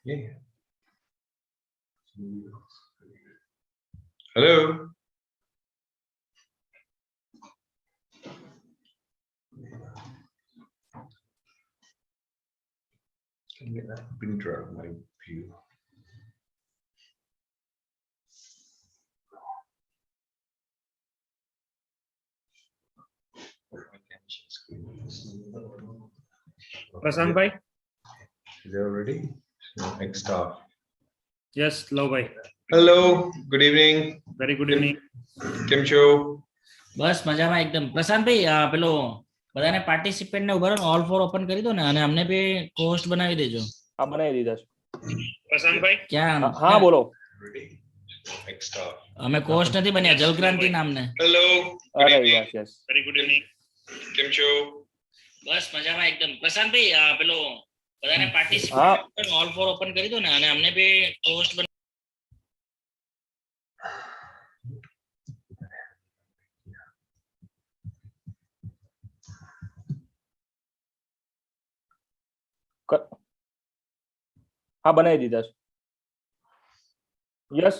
Yeah. Hello. Can you get that printer out of my view? प्रशांत भाई Is there already? No, next start. Yes लो भाई Hello. Good evening. Very good evening કેમ છો? બસ મજામાં એકદમ. પ્રશાંતભાઈ પેલો બધાને પાર્ટિસિપેન્ટ ને ઉભા રહો, ઓલ ફોર ઓપન કરી દો ને, અને અમને બી કોસ્ટ બનાવી દેજો. હા, બનાવી દીધા છે. પ્રશાંતભાઈ ક્યાં? હા બોલો. Ready? Next start. અમે કોસ્ટ નથી બન્યા, જલક્રાંતિ નામને. Hello. અરે yes yes. Very good evening કેમ છો? બસ મજામાં એકદમ. પ્રશાંતભાઈ પેલો બધાને પાર્ટિસિપેન્ટ ઓલ ફોર ઓપન કરી દો ને, અને અમને બી કોસ્ટ હા, બનાવી દીધા છે. યસ.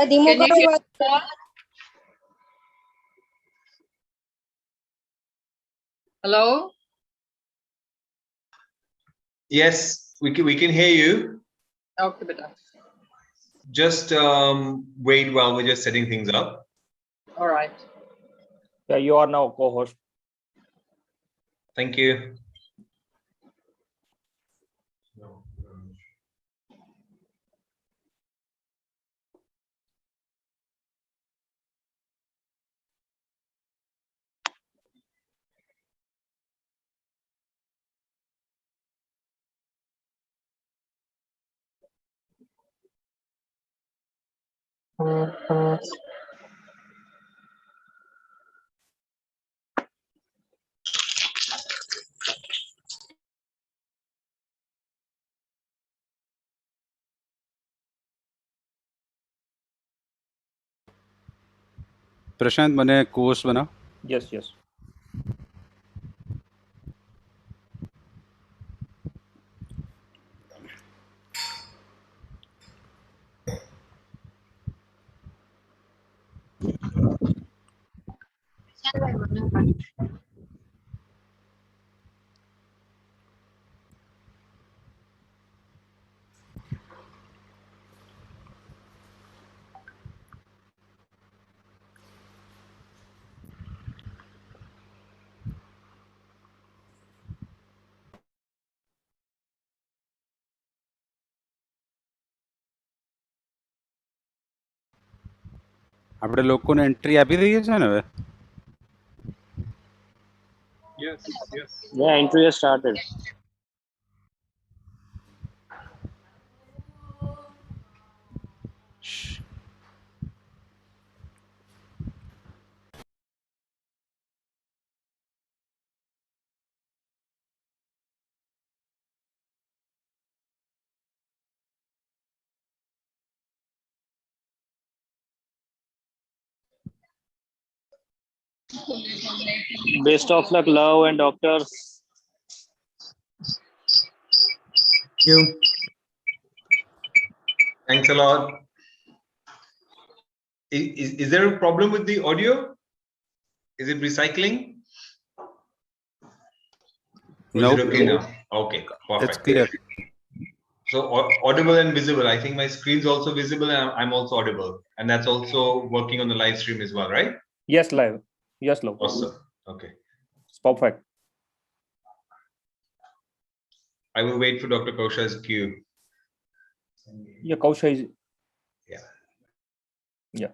ધીમો કરો. Hello? Yes, we can hear you. Okay, beta. Just wait while we're just setting things up. All right. Yeah, you are now co-host. Thank you. प्रशांत મને કોર્સ બનાવ. Yes yes. આપણે લોકોને એન્ટ્રી આપી દઈએ છે ને હવે. Yes yes Yeah, entry has started. Best of luck, love and doctors. Thank you. Thanks a lot. Is there a problem with the audio? Is it recycling? Or No. is it okay now? Okay, perfect. It's clear. So audible and visible. I think my screen's also visible and I'm also audible. And that's also working on the live stream as well, right? Yes, live. Yes, love. Awesome. Okay. It's perfect. I will wait for Dr. Kausha's cue. Yeah, Kausha is. Yeah. Yeah.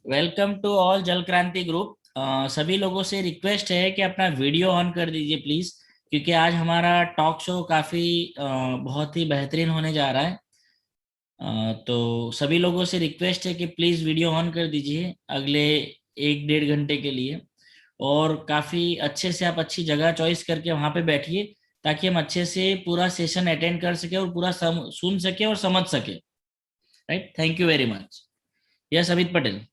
Welcome to all Jal Kranti group. सभी लोगों से request है कि अपना video on कर दीजिए please, क्योंकि आज हमारा टॉक शो काफी बहुत ही बेहतरीन होने जा रहा है। तो सभी लोगों से रिक्वेस्ट है कि प्लीज वीडियो ऑन कर दीजिए अगले 1-1.5 घंटे के लिए, और काफी अच्छे से आप अच्छी जगह चॉइस करके वहां पे बैठिए ताकि हम अच्छे से पूरा सेशन अटेंड कर सके और पूरा सुन सके और समझ सके। Right, thank you very much. Yes, Amit Patel.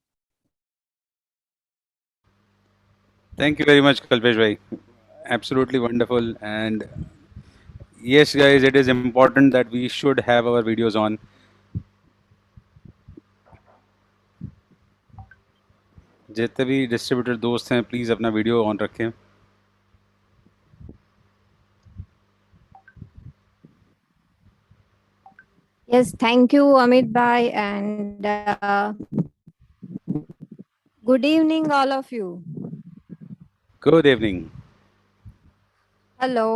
Thank you very much, Kalpesh bhai. Absolutely wonderful. And yes, guys, it is important that we should have our videos on. जितने भी डिस्ट्रीब्यूटर दोस्त हैं, प्लीज अपना वीडियो ऑन रखें. Yes, thank you, Amit Bhai, and good evening, all of you. Good evening. Hello.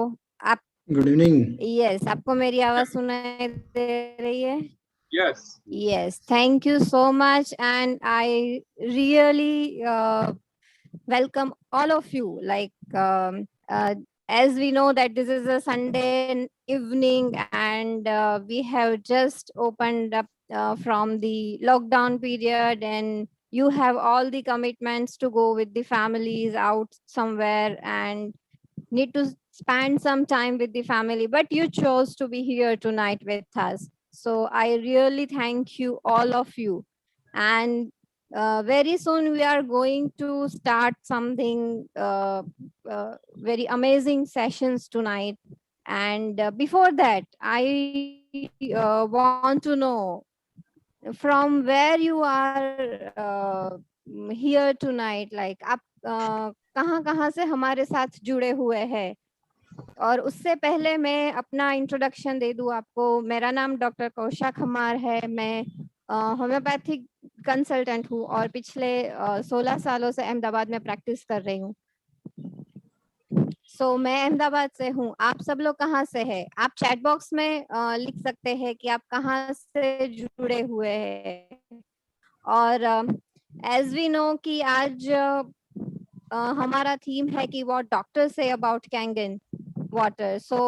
आप good evening yes, आपको मेरी आवाज सुनाई दे रही है? Yes. Yes, thank you so much, and I really welcome all of you. Like as we know that this is a Sunday evening, and we have just opened up from the lockdown period, and you have all the commitments to go with the families out somewhere and need to spend some time with the family, but you chose to be here tonight with us. So I really thank you, all of you. And very soon we are going to start something very amazing sessions tonight. And before that, I want to know from where you are here tonight, like आप कहाँ से हमारे साथ जुड़े हुए हैं. और उससे पहले मैं अपना इंट्रोडक्शन दे दूं आपको. मेरा नाम डॉक्टर कौशा खमार है. मैं होम्योपैथिक कंसल्टेंट हूँ और पिछले 16 सालों से अहमदाबाद में प्रैक्टिस कर रही हूँ. सो मैं अहमदाबाद से हूँ. आप सब लोग कहाँ से हैं? आप चैट बॉक्स में लिख सकते हैं कि आप कहाँ से जुड़े हुए हैं. और एज वी नो कि आज हमारा थीम है कि what doctor say about Kangen water. So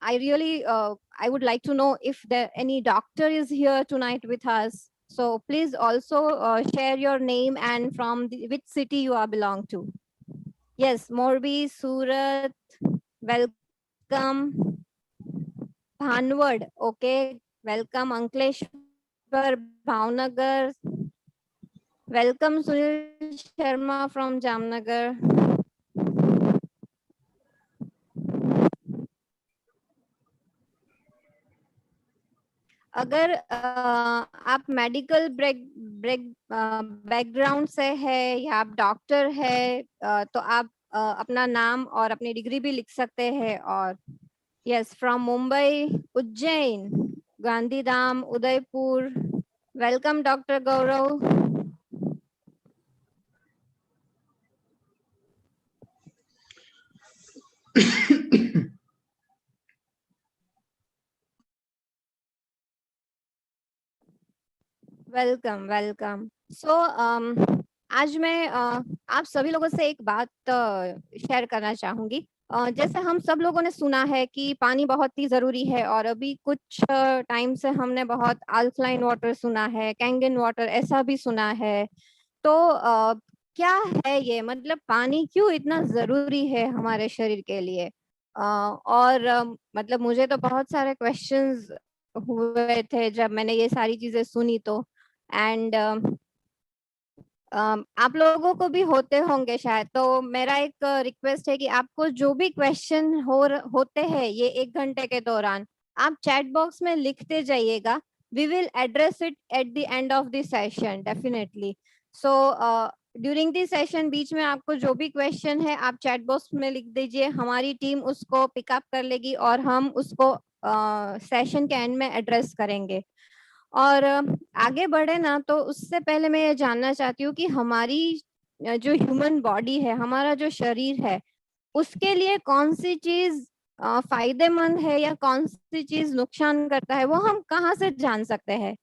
I really I would like to know if there any doctor is here tonight with us. So please also share your name and from which city you are belong to. Yes, Morbi, Surat, welcome. Bhanwad, okay, welcome. Ankleshwar, Bhavnagar, welcome. Sunil Sharma from Jamnagar. अगर आप medical background से है या आप doctor है तो आप अपना नाम और अपनी डिग्री भी लिख सकते हैं. और yes, from Mumbai, Ujjain, Gandhidham, Udaipur, welcome doctor Gaurav. Welcome welcome. So आज मैं आप सभी लोगों से एक बात शेयर करना चाहूंगी. जैसे हम सब लोगों ने सुना है कि पानी बहुत ही जरूरी है, और अभी कुछ टाइम से हमने बहुत अल्कलाइन वाटर सुना है, कैंगन वाटर ऐसा भी सुना है. तो क्या है ये, मतलब पानी क्यों इतना जरूरी है हमारे शरीर के लिए? और मतलब मुझे तो बहुत सारे क्वेश्चंस हुए थे जब मैंने ये सारी चीजें सुनी. तो एंड आप लोगों को भी होते होंगे शायद. तो मेरा एक रिक्वेस्ट है कि आपको जो भी क्वेश्चन होते हैं ये 1 घंटे के दौरान, आप चैट बॉक्स में लिखते जाइएगा. We will address it at the end of the session definitely. So during the session बीच में आपको जो भी क्वेश्चन है आप चैट बॉक्स में लिख दीजिए. हमारी टीम उसको पिकअप कर लेगी और हम उसको सेशन के एंड में एड्रेस करेंगे. और आगे बढ़े ना, तो उससे पहले मैं ये जानना चाहती हूँ कि हमारी जो ह्यूमन बॉडी है, हमारा जो शरीर है, उसके लिए कौन सी चीज फायदेमंद है या कौन सी चीज नुकसान करता है, वो हम कहाँ से जान सकते हैं?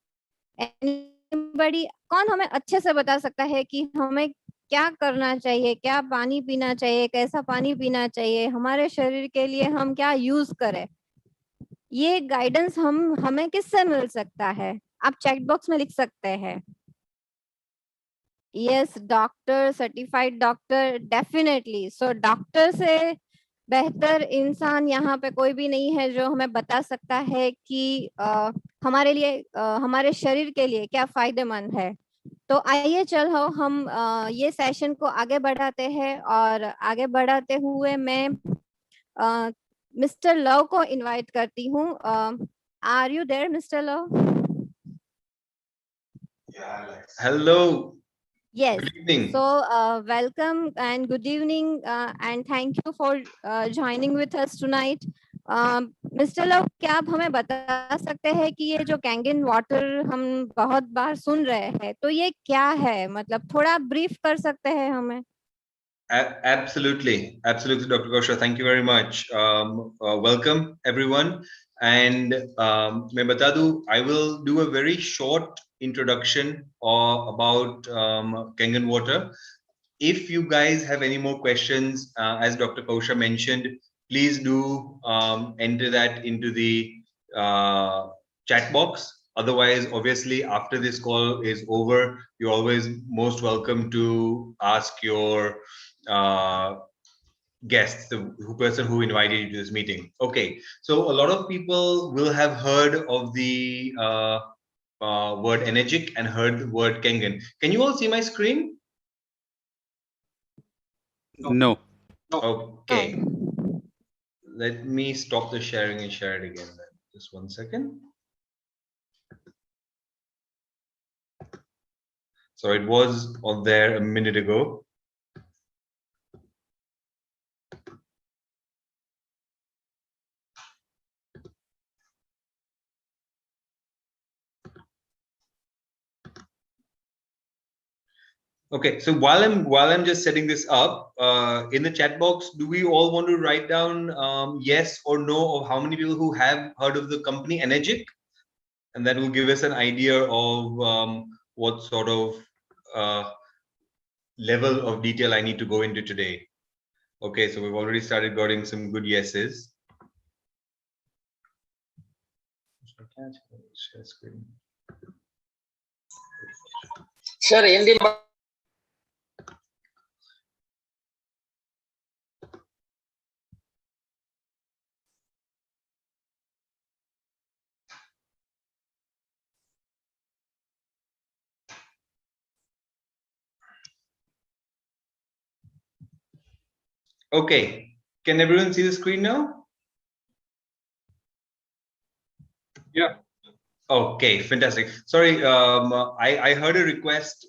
एनीबॉडी, कौन हमें अच्छे से बता सकता है कि हमें क्या करना चाहिए, क्या पानी पीना चाहिए, कैसा पानी पीना चाहिए, हमारे शरीर के लिए हम क्या यूज करें? ये गाइडेंस हमें किससे मिल सकता है? आप चैट बॉक्स में लिख सकते हैं. Yes, doctor, certified doctor, definitely. So doctor से बेहतर इंसान यहाँ पे कोई भी नहीं है जो हमें बता सकता है कि हमारे लिए हमारे शरीर के लिए क्या फायदेमंद है. तो आइए चलो हम ये सेशन को आगे बढ़ाते हैं, और आगे बढ़ाते हुए मैं मिस्टर लव को इनवाइट करती हूँ. Are you there mister Lav? Hello. Yes. Good evening. So welcome and good evening, and thank you for joining with us tonight. Mister love, क्या आप हमें बता सकते हैं कि ये जो कैंगन वाटर हम बहुत बार सुन रहे हैं, तो ये क्या है? मतलब थोड़ा ब्रीफ कर सकते हैं हमें? Absolutely, absolutely, Dr. Kosha. Thank you very much. Welcome, everyone. And मैं बता दूं, I will do a very short introduction about Kangen water. If you guys have any more questions, as Dr. Kosha mentioned, please do enter that into the chat box. Otherwise, obviously, after this call is over, you're always most welcome to ask your guests, the person who invited you to this meeting. Okay, so a lot of people will have heard of the word Energic and heard the word Kangen. Can you all see my screen? No. Okay. Let me stop the sharing and share it again then. Just 1 second. So it was on there a minute ago. Okay, so while I'm just setting this up, in the chat box, do we all want to write down yes or no of how many people who have heard of the company Energic? And that will give us an idea of what sort of level of detail I need to go into today. Okay, so we've already started getting some good yeses. Share screen. Sir, Hindi. Okay, can everyone see the screen now? Yeah. Okay, fantastic. Sorry, I heard a request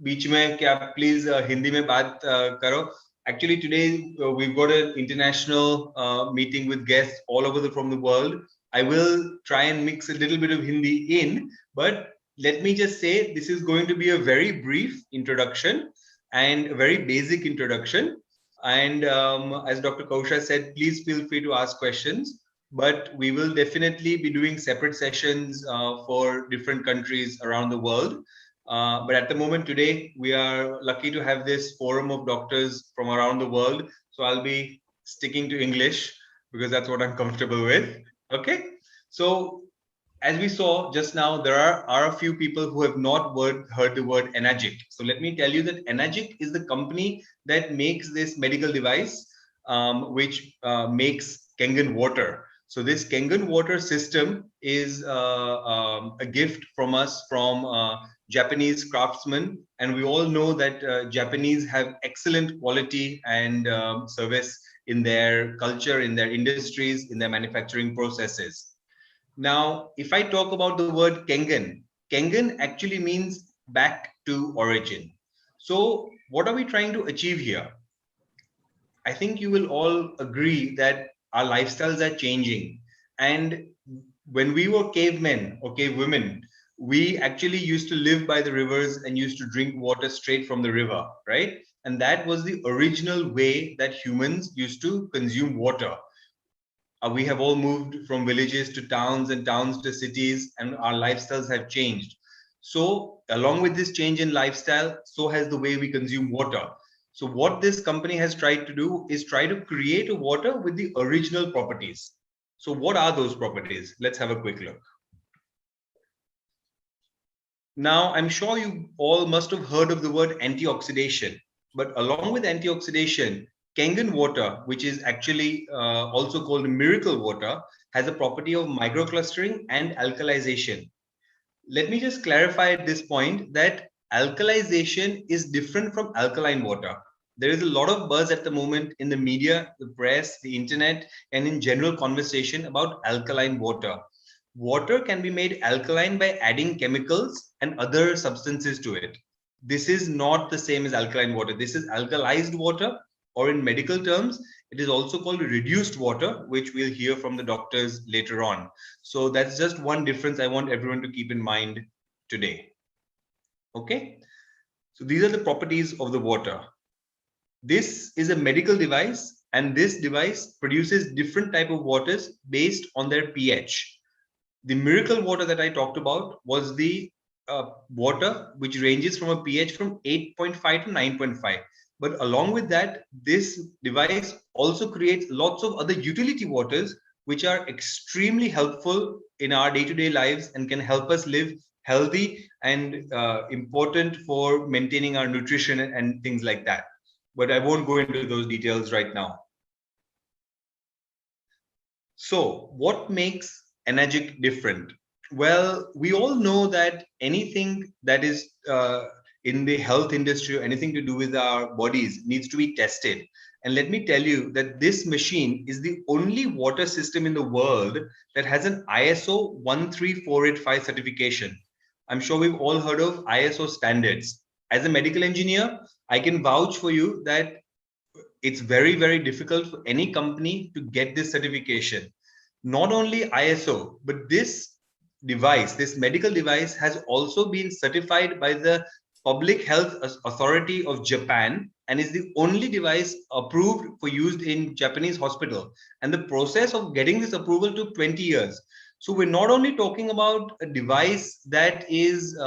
बीच में कि आप please Hindi में बात करो. Actually, today we've got an international meeting with guests all over from the world. I will try and mix a little bit of Hindi in, but let me just say this is going to be a very brief introduction and a very basic introduction. And as Dr. Kosha said, please feel free to ask questions. But we will definitely be doing separate sessions for different countries around the world. But at the moment today, we are lucky to have this forum of doctors from around the world. So I'll be sticking to English because that's what I'm comfortable with. Okay. So as we saw just now, there are a few people who have not heard the word Energic. So let me tell you that Energic is the company that makes this medical device, which makes Kangen water. So this Kangen water system is a gift from us from Japanese craftsmen, and we all know that Japanese have excellent quality and service in their culture, in their industries, in their manufacturing processes. Now, if I talk about the word Kangen, Kangen actually means back to origin. So what are we trying to achieve here? I think you will all agree that our lifestyles are changing. And when we were cavemen or cavewomen, we actually used to live by the rivers and used to drink water straight from the river, right? And that was the original way that humans used to consume water. We have all moved from villages to towns and towns to cities, and our lifestyles have changed. So along with this change in lifestyle, so has the way we consume water. So what this company has tried to do is try to create a water with the original properties. So what are those properties? Let's have a quick look. Now, I'm sure you all must have heard of the word antioxidation, but along with antioxidation, Kangen water, which is actually also called miracle water, has a property of microclustering and alkalization. Let me just clarify at this point that alkalization is different from alkaline water. There is a lot of buzz at the moment in the media, the press, the internet, and in general conversation about alkaline water. Water can be made alkaline by adding chemicals and other substances to it. This is not the same as alkaline water. This is alkalized water, or in medical terms, it is also called reduced water, which we'll hear from the doctors later on. So that's just one difference I want everyone to keep in mind today. Okay, so these are the properties of the water. This is a medical device, and this device produces different type of waters based on their pH. The miracle water that I talked about was the water which ranges from a pH from 8.5 to 9.5. But along with that, this device also creates lots of other utility waters which are extremely helpful in our day-to-day lives and can help us live healthy and important for maintaining our nutrition and things like that. But I won't go into those details right now. So what makes Enagic different? Well, we all know that anything that is in the health industry or anything to do with our bodies needs to be tested. And let me tell you that this machine is the only water system in the world that has an ISO 13485 certification. I'm sure we've all heard of ISO standards. As a medical engineer, I can vouch for you that it's very, very difficult for any company to get this certification. Not only ISO, but this device, this medical device, has also been certified by the Public Health Authority of Japan and is the only device approved for use in Japanese hospital. And the process of getting this approval took 20 years. So we're not only talking about a device that is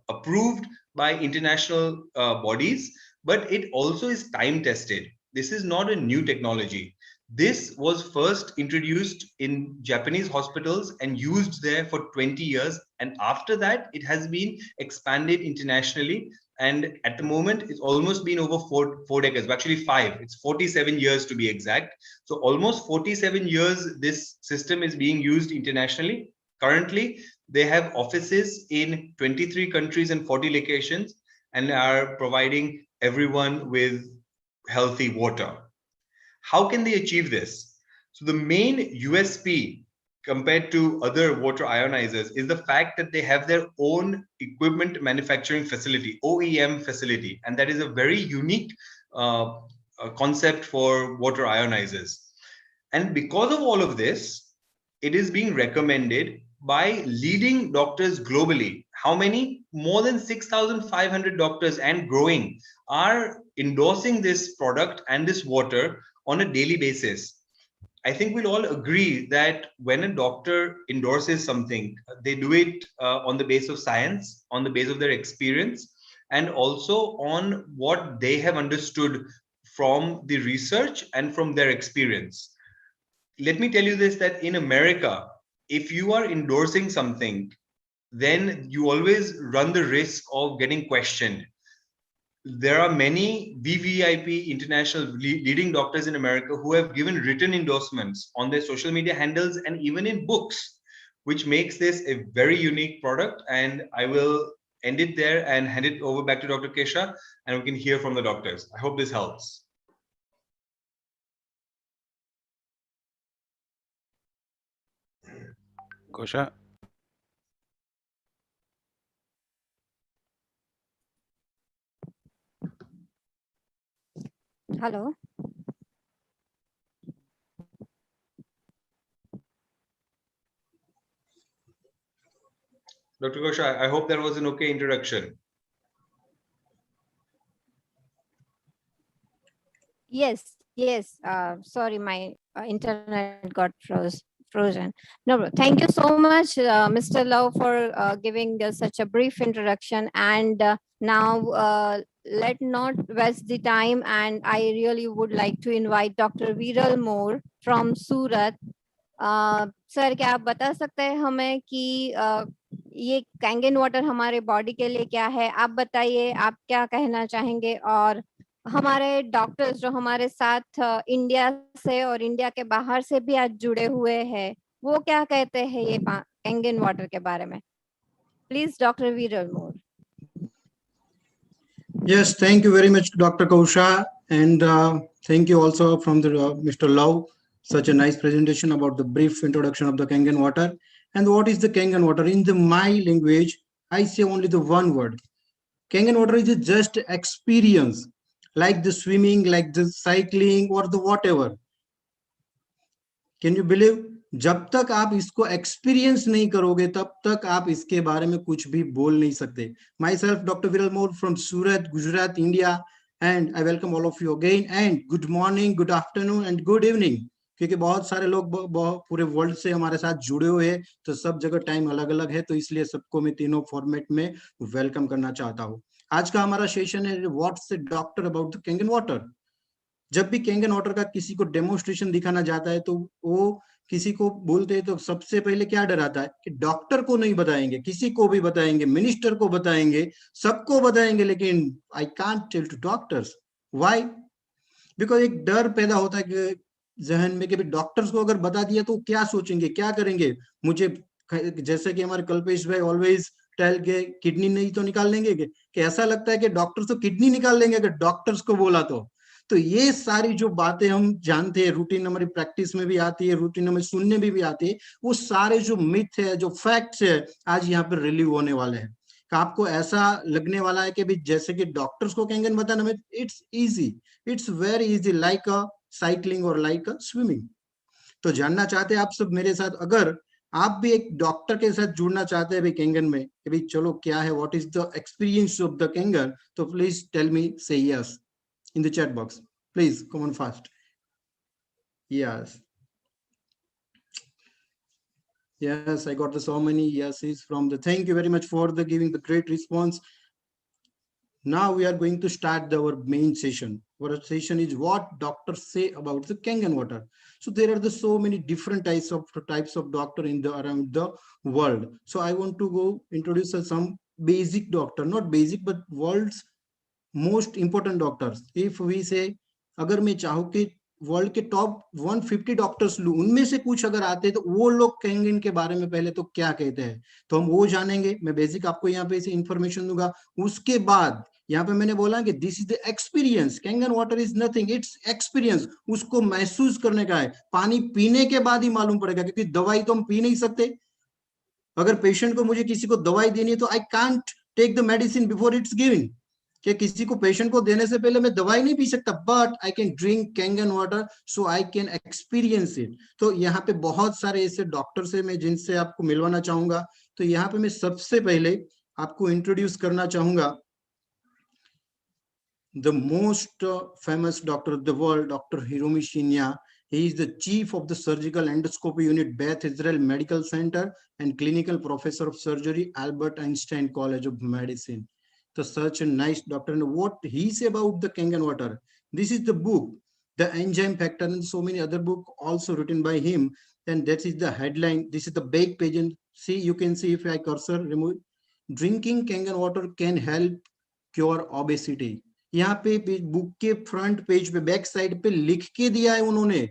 approved by international bodies, but it also is time tested. This is not a new technology. This was first introduced in Japanese hospitals and used there for 20 years. And after that, it has been expanded internationally. And at the moment, it's almost been over four decades, actually 5. It's 47 years to be exact. So almost 47 years, this system is being used internationally. Currently, they have offices in 23 countries and 40 locations and are providing everyone with healthy water. How can they achieve this? So the main USP compared to other water ionizers is the fact that they have their own equipment manufacturing facility, OEM facility, and that is a very unique concept for water ionizers. And because of all of this, it is being recommended by leading doctors globally. How many? More than 6,500 doctors and growing are endorsing this product and this water on a daily basis. I think we'll all agree that when a doctor endorses something, they do it on the base of science, on the base of their experience, and also on what they have understood from the research and from their experience. Let me tell you this, that in America, if you are endorsing something, then you always run the risk of getting questioned. There are many VVIP international leading doctors in America who have given written endorsements on their social media handles and even in books, which makes this a very unique product. And I will end it there and hand it over back to Dr. Kesha, and we can hear from the doctors. I hope this helps. Kosha. Hello. Dr. Kosha, I hope that was an okay introduction. Yes. Sorry, my internet got frozen. No, thank you so much, Mr. Lau, for giving such a brief introduction. And now let not waste the time. And I really would like to invite Dr. Viral Moore from Surat. Sir क्या आप बता सकते हैं हमें कि ये Kangen water हमारे body के लिए क्या है? आप बताइए, आप क्या कहना चाहेंगे? और हमारे डॉक्टर्स जो हमारे साथ इंडिया से और इंडिया के बाहर से भी आज जुड़े हुए हैं, वो क्या कहते हैं ये कैंगन वाटर के बारे में? प्लीज डॉक्टर वीरल मोर. Yes, thank you very much, Dr. Kausha, and thank you also from the Mr. Lau. Such a nice presentation about the brief introduction of the Kangen water. And what is the Kangen water? In the my language, I say only the one word. Kangen water is just experience, like the swimming, like the cycling, or the whatever. Can you believe? जब तक आप इसको experience नहीं करोगे तब तक आप इसके बारे में कुछ भी बोल नहीं सकते. माई सेल्फ डॉक्टर विरल more from Surat, Gujarat, India, and I welcome all of you again, and good morning, good afternoon and good evening. क्योंकि बहुत सारे लोग पूरे वर्ल्ड से हमारे साथ जुड़े हुए हैं, तो सब जगह टाइम अलग अलग है, तो इसलिए सबको मैं तीनों फॉर्मेट में वेलकम करना चाहता हूँ. आज का हमारा सेशन है what's A doctor about the Kangen water. जब भी कैंगन वाटर का किसी को डेमोन्स्ट्रेशन दिखाना जाता है तो वो किसी को बोलते हैं तो सबसे पहले क्या डराता है कि डॉक्टर को नहीं बताएंगे, किसी को भी बताएंगे, मिनिस्टर को बताएंगे, सबको बताएंगे, लेकिन I can't tell to doctors. Why? Because एक डर पैदा होता है कि जहन में कि डॉक्टर्स को अगर बता दिया तो क्या सोचेंगे, क्या करेंगे. मुझे जैसे कि हमारे कल्पेश भाई ऑलवेज टेल के किडनी नहीं तो निकाल लेंगे, कि ऐसा लगता है कि डॉक्टर्स तो किडनी निकाल लेंगे अगर डॉक्टर्स को बोला तो ये सारी जो बातें हम जानते हैं, रूटीन हमारी प्रैक्टिस में भी आती है, रूटीन हमें सुनने में भी आती है, वो सारे जो मिथ है, जो फैक्ट्स है, आज यहाँ पर रिलीव होने वाले हैं. आपको ऐसा लगने वाला है कि भी जैसे कि डॉक्टर्स को कैंगन बताना में it's easy, it's very easy, like a cycling और लाइक अ स्विमिंग. तो जानना चाहते हैं आप सब मेरे साथ, अगर आप भी एक डॉक्टर के साथ जुड़ना चाहते हैं भाई कैंगन में, कि भाई चलो क्या है, what is the experience of the Kangen, तो प्लीज टेल मी, से yes in the chat box. Please come on fast. Yes. Yes, I got so many yeses from the. Thank you very much for the giving the great response. Now we are going to start our main session. Our session is what doctors say about the Kangen water. So there are so many different types of doctor in the around the world. So I want to go introduce some basic doctor, not basic but world's most important doctors. If we say अगर मैं चाहूँ कि world के top 150 doctors लूं, उनमें से कुछ अगर आते हैं तो वो लोग कैंगन के बारे में पहले तो क्या कहते हैं, तो हम वो जानेंगे. मैं बेसिक आपको यहाँ पे इंफॉर्मेशन दूंगा. उसके बाद यहाँ पे मैंने बोला कि this is the experience. Kangen water is nothing, it's experience. उसको महसूस करने का है. पानी पीने के बाद ही मालूम पड़ेगा, क्योंकि दवाई तो हम पी नहीं सकते. अगर पेशेंट को, मुझे किसी को दवाई देनी है तो I can't take the medicine before it's giving, कि किसी को पेशेंट को देने से पहले मैं दवाई नहीं पी सकता, but I can drink Kangen water so I can experience it. तो यहाँ पे बहुत सारे ऐसे डॉक्टर से मैं जिनसे आपको मिलवाना चाहूंगा. तो यहाँ पे मैं सबसे पहले आपको इंट्रोड्यूस करना चाहूंगा the most famous doctor of the world, doctor Hiromi Shinya. He is the chief of the surgical endoscopy unit, Beth Israel Medical Center, and clinical professor of surgery, Albert Einstein College of Medicine. So such a nice doctor. And what he say about the Kangen water? This is the book, The Enzyme Factor, and so many other book also written by him. And that is the headline. This is the back page. And see, you can see if I cursor remove, drinking Kangen water can help cure obesity. यहाँ पे book के front page पे, back side पे लिख के दिया है उन्होंने,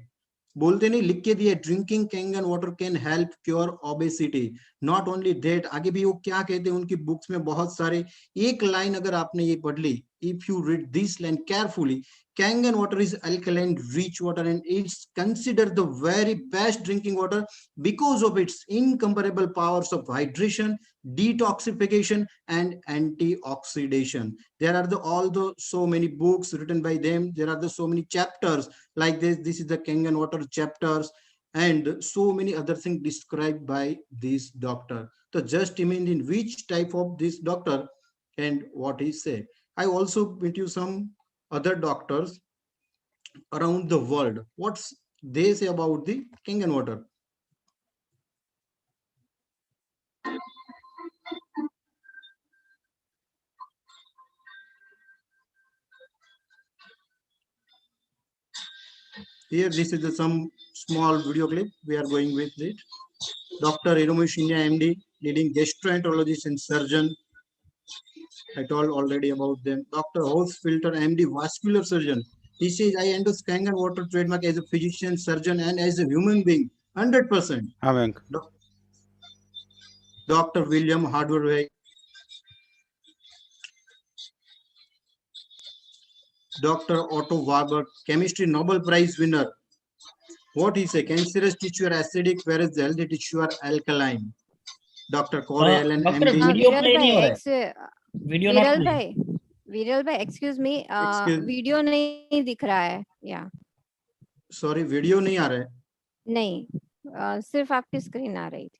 बोलते नहीं, लिख के दिया, drinking Kangen water can help cure obesity. Not only that, आगे भी वो क्या कहते हैं उनकी बुक्स में बहुत सारे. एक लाइन अगर आपने ये पढ़ ली, if you read this line carefully, Kangen water is alkaline rich water and it's considered the very best drinking water because of its incomparable powers of hydration, detoxification and antioxidation. There are so many books written by them. There are so many chapters like this. This is the Kangen water chapters and so many other things described by this doctor. So just imagine which type of this doctor and what he say. I also met you some other doctors around the world. What's they say about the Kangen water? Here, this is some small video clip. We are going with it. Dr. Hiromi Shinya, MD, leading gastroenterologist and surgeon. I told already about them. Dr. Horst Filter, MD, vascular surgeon. He says, I endorse Kangen water trademark as a physician, surgeon, and as a human being, 100%. Amen. Dr. William Hardware. Dr. Otto Warburg, chemistry Nobel Prize winner. What he say? Cancerous tissue are acidic, whereas the healthy tissue are alkaline. Dr. Corey Allen, doctor MD. Video Viral play नहीं हो रहा bhai, है video not Viral play bhai, Viral bhai, excuse me, Excuse- video नहीं दिख रहा है, या Sorry, video नहीं आ रहा है. नहीं, सिर्फ आपकी स्क्रीन आ रही थी.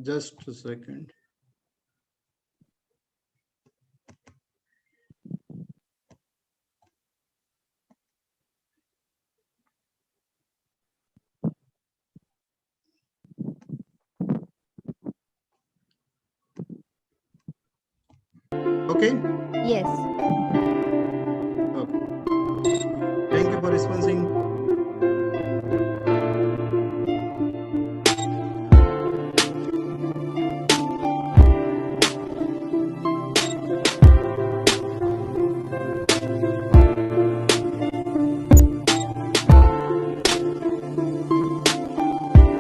Just a second. Okay. Yes. Okay. Thank you for responding.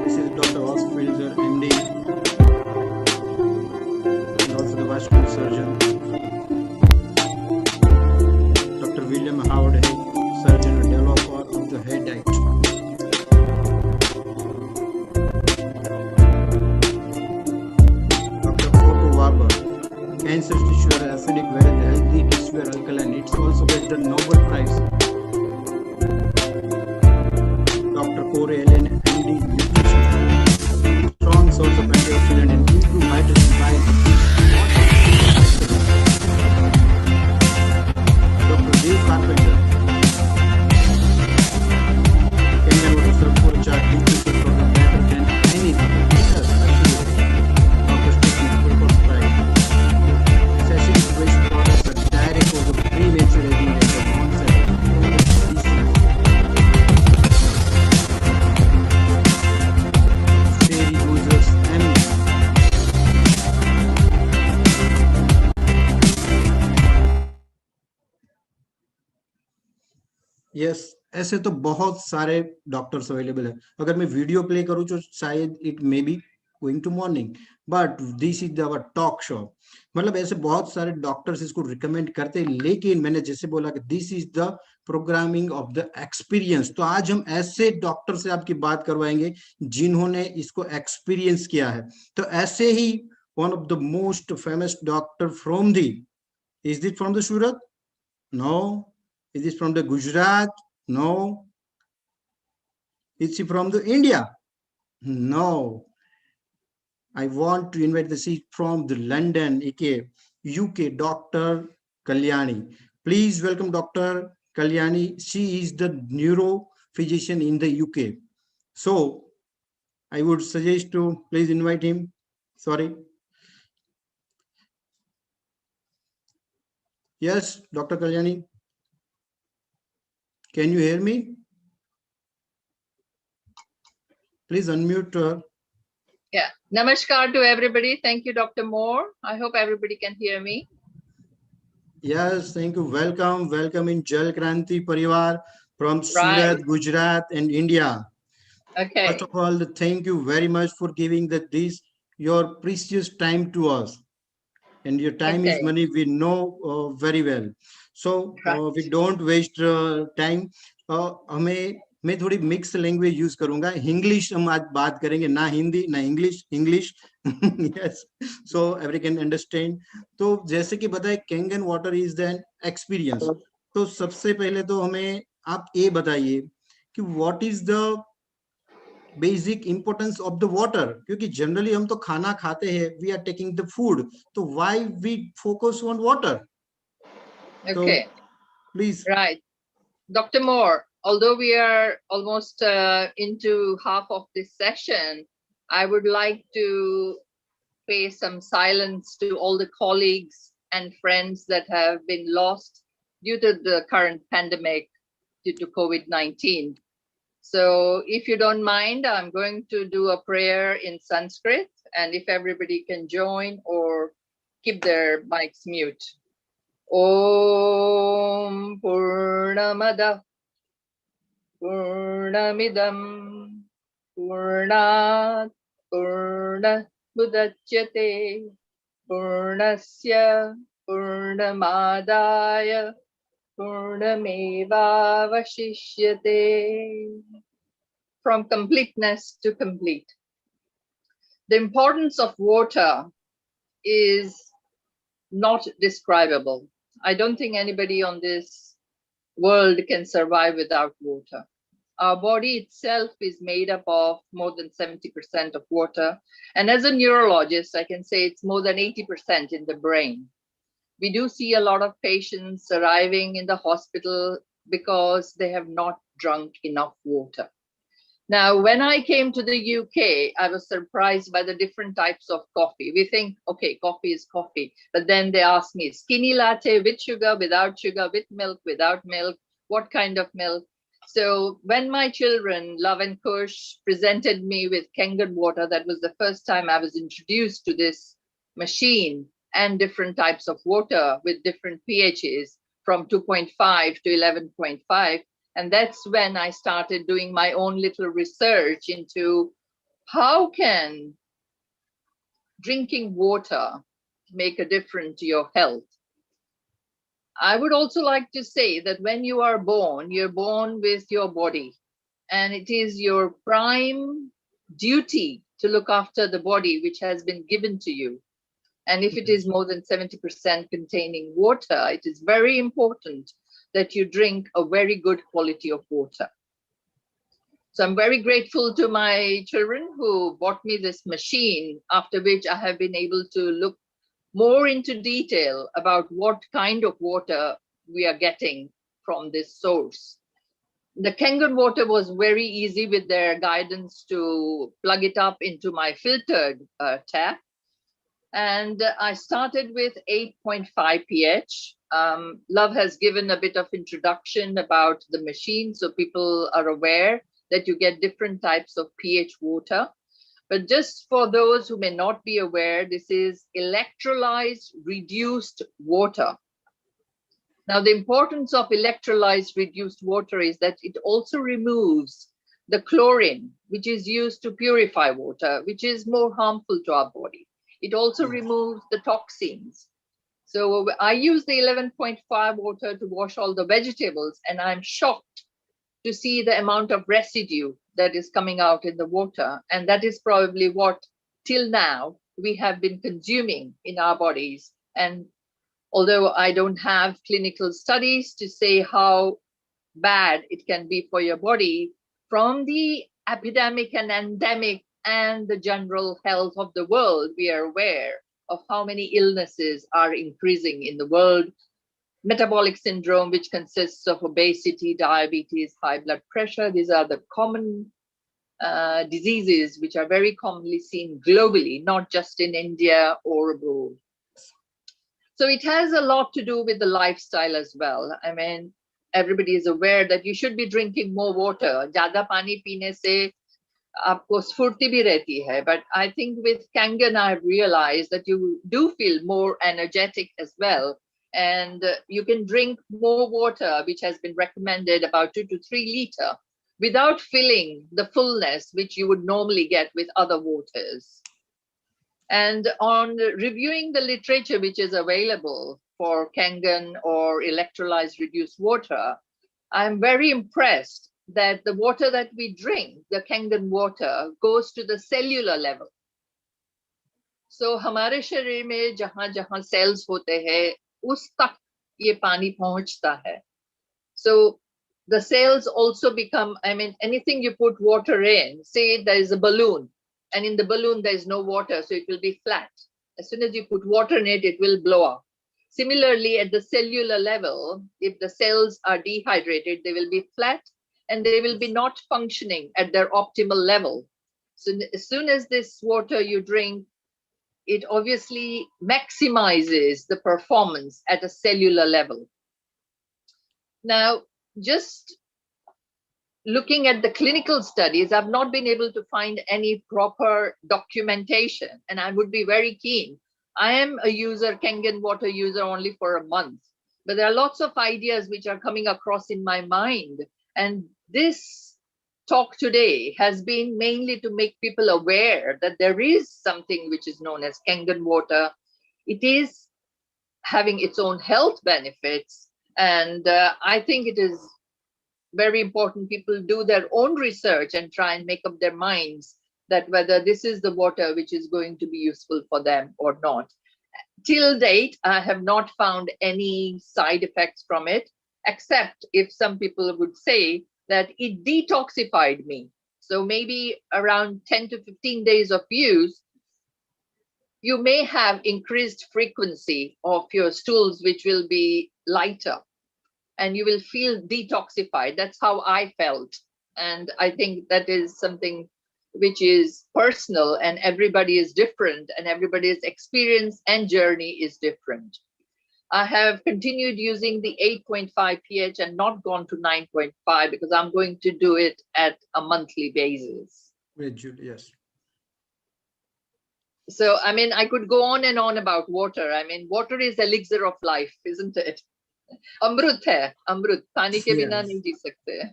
This is Dr. Ross Filzer, MD, and also the vascular surgeon. Dr. William Howard, surgeon and developer of the head diet. Dr. Otto Warburg, cancer tissue are acidic, whereas the healthy tissue are alkaline. It's also get the Nobel Prize. Dr. Corey Allen, MD, nutrition, strong source of antioxidant and improve hydration by Dr. Dave Carpenter, Kenyan water syrup for chart, nutrition for the better than anything. Yes, absolutely. Dr. Stephen Purple Sprite, acidic waste products are direct cause of premature aging and the onset of disease. Sherry users and yes ऐसे तो बहुत सारे doctors available है. अगर मैं video play करूं तो शायद it may be going to morning, but this is our talk show. मतलब ऐसे बहुत सारे डॉक्टर्स इसको रिकमेंड करते हैं, लेकिन मैंने जैसे बोला कि this is the programming of the experience. तो आज हम ऐसे डॉक्टर से आपकी बात करवाएंगे जिन्होंने इसको एक्सपीरियंस किया है. तो ऐसे ही one of the most famous doctor from the, is this from the Surat? No. Is this from the Gujarat? No. Is she from the India? No. I want to invite the seat from the London, UK, Dr. Kalyani. Please welcome Dr. Kalyani. She is the neurophysician in the UK. So I would suggest to please invite him. Sorry. Yes, Dr. Kalyani. Can you hear me? Please unmute her. Yeah. Namaskar to everybody. Thank you, Dr. Moore. I hope everybody can hear me. Yes, thank you. Welcome. Welcome in Jal Kranti Parivar from Right. Surat, Gujarat and India. Okay. First of all, thank you very much for giving your precious time to us. And your time is Okay. money, we know very well. So we don't waste time. मैं थोड़ी mix language use करूंगा. English हम आज बात करेंगे, ना हिंदी ना English. Yes, so every can understand. तो जैसे कि बताए, Kangen water is an experience. तो सबसे पहले तो हमें आप ये बताइए कि what is the basic importance of the water. क्योंकि जनरली हम तो खाना खाते हैं, we are taking the food, तो why we focus on water? Okay. Please. Right. Dr. Moore, although we are almost into half of this session, I would like to pay some silence to all the colleagues and friends that have been lost due to the current pandemic due to COVID-19. So if you don't mind, I'm going to do a prayer in Sanskrit, and if everybody can join or keep their mics mute. Om Purnamada Purnamidam Purnat Purnamudachyate Purnasya Purnamadaya Purnamevavashishyate. From completeness to complete. The importance of water is not describable. I don't think anybody on this world can survive without water. Our body itself is made up of more than 70% of water. And as a neurologist, I can say it's more than 80% in the brain. We do see a lot of patients arriving in the hospital because they have not drunk enough water. Now, when I came to the UK, I was surprised by the different types of coffee. We think, okay, coffee is coffee. But then they ask me, skinny latte with sugar, without sugar, with milk, without milk, what kind of milk? So when my children, Love and Kush, presented me with Kangen water, that was the first time I was introduced to this machine and different types of water with different pHs from 2.5 to 11.5. And that's when I started doing my own little research into how can drinking water make a difference to your health. I would also like to say that when you are born, you're born with your body, and it is your prime duty to look after the body which has been given to you. And if it is more than 70% containing water, it is very important that you drink a very good quality of water. So I'm very grateful to my children who bought me this machine, after which I have been able to look more into detail about what kind of water we are getting from this source. The Kangen water was very easy with their guidance to plug it up into my filtered tap. And I started with 8.5 pH. Love has given a bit of introduction about the machine, so people are aware that you get different types of pH water. But just for those who may not be aware, this is electrolyzed reduced water. Now, the importance of electrolyzed reduced water is that it also removes the chlorine, which is used to purify water, which is more harmful to our body. It also removes the toxins. So I use the 11.5 water to wash all the vegetables, and I'm shocked to see the amount of residue that is coming out in the water. And that is probably what, till now, we have been consuming in our bodies. And although I don't have clinical studies to say how bad it can be for your body, from the epidemic and endemic and the general health of the world, we are aware of how many illnesses are increasing in the world. Metabolic syndrome, which consists of obesity, diabetes, high blood pressure. These are the common diseases which are very commonly seen globally, not just in India or abroad. So it has a lot to do with the lifestyle as well. I mean, everybody is aware that you should be drinking more water. Zyada pani peene se aapko sphurti bhi rehti hai. But I think with Kangen, I've realized that you do feel more energetic as well. And you can drink more water, which has been recommended about 2 to 3 liters, without feeling the fullness which you would normally get with other waters. And on reviewing the literature which is available for Kangen or electrolyzed reduced water, I'm very impressed that the water that we drink, the Kangen water, goes to the cellular level. So हमारे शरीर में जहाँ जहाँ cells होते हैं, उस तक ये पानी पहुँचता है. So the cells also become, I mean, anything you put water in, say there is a balloon, and in the balloon there is no water, so it will be flat. As soon as you put water in it, it will blow up. Similarly, at the cellular level, if the cells are dehydrated, they will be flat and they will be not functioning at their optimal level. So as soon as this water you drink, it obviously maximizes the performance at a cellular level. Now, just looking at the clinical studies, I've not been able to find any proper documentation, and I would be very keen. I am a user, Kangen water user, only for a month, but there are lots of ideas which are coming across in my mind. And this talk today has been mainly to make people aware that there is something which is known as Kangen water. It is having its own health benefits, And I think it is very important people do their own research and try and make up their minds that whether this is the water which is going to be useful for them or not. Till date, I have not found any side effects from it, except if some people would say that it detoxified me. So maybe around 10 to 15 days of use, you may have increased frequency of your stools, which will be lighter, and you will feel detoxified. That's how I felt. And I think that is something which is personal, and everybody is different, and everybody's experience and journey is different. I have continued using the 8.5 pH and not gone to 9.5 because I'm going to do it at a monthly basis. Yes. So, I mean, I could go on and on about water. I mean, water is elixir of life, isn't it? Amrut hai, amrut. Pani ke bina nahi ji sakte.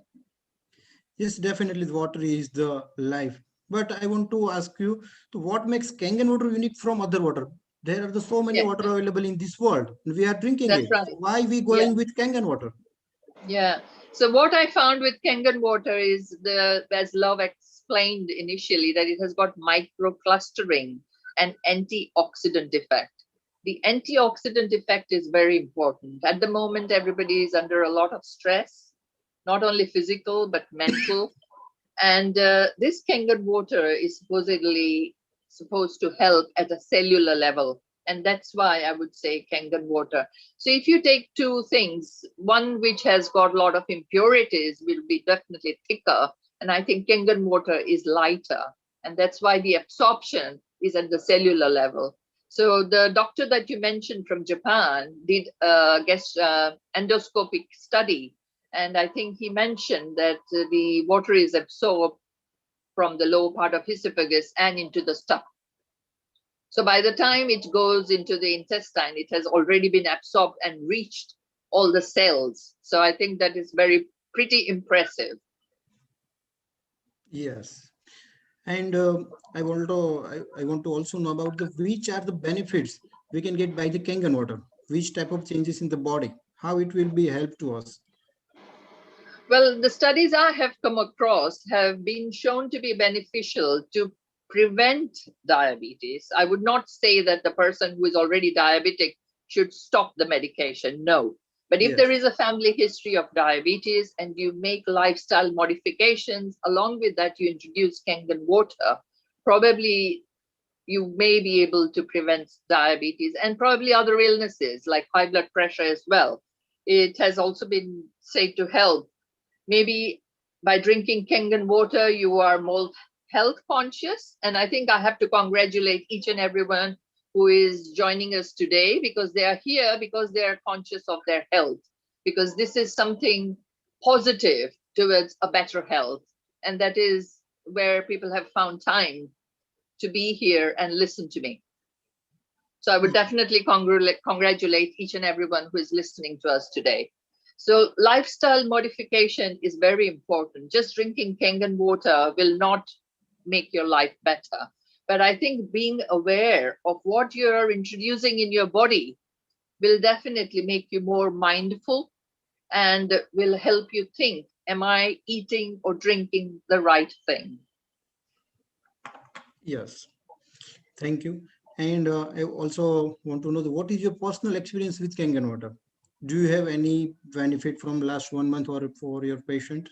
Yes, definitely the water is the life. But I want to ask you, so what makes Kangen water unique from other water? There are so many water available in this world. We are drinking it. Right. Why we going with Kangen water? Yeah. So what I found with Kangen water is as Love explained initially, that it has got microclustering and antioxidant effect. The antioxidant effect is very important. At the moment, everybody is under a lot of stress, not only physical, but mental. And this Kangen water is supposedly supposed to help at a cellular level. And that's why I would say Kangen water. So if you take two things, one which has got a lot of impurities will be definitely thicker. And I think Kangen water is lighter. And that's why the absorption is at the cellular level. So the doctor that you mentioned from Japan did endoscopic study. And I think he mentioned that the water is absorbed from the lower part of esophagus and into the stomach. So by the time it goes into the intestine, it has already been absorbed and reached all the cells. So I think that is pretty impressive. Yes. And I want to also know about which are the benefits we can get by the Kangen water, which type of changes in the body, how it will be help to us. Well, the studies I have come across have been shown to be beneficial to prevent diabetes. I would not say that the person who is already diabetic should stop the medication, no. But if there is a family history of diabetes and you make lifestyle modifications, along with that you introduce Kangen water, probably you may be able to prevent diabetes and probably other illnesses like high blood pressure as well. It has also been said to help. Maybe by drinking Kangen water, you are more health conscious. And I think I have to congratulate each and everyone who is joining us today, because they are here because they are conscious of their health, because this is something positive towards a better health. And that is where people have found time to be here and listen to me. So I would definitely congratulate each and everyone who is listening to us today. So lifestyle modification is very important. Just drinking Kangen water will not make your life better. But I think being aware of what you're introducing in your body will definitely make you more mindful and will help you think, am I eating or drinking the right thing? Yes, thank you. And I also want to know what is your personal experience with Kangen water? Do you have any benefit from last 1 month or for your patient?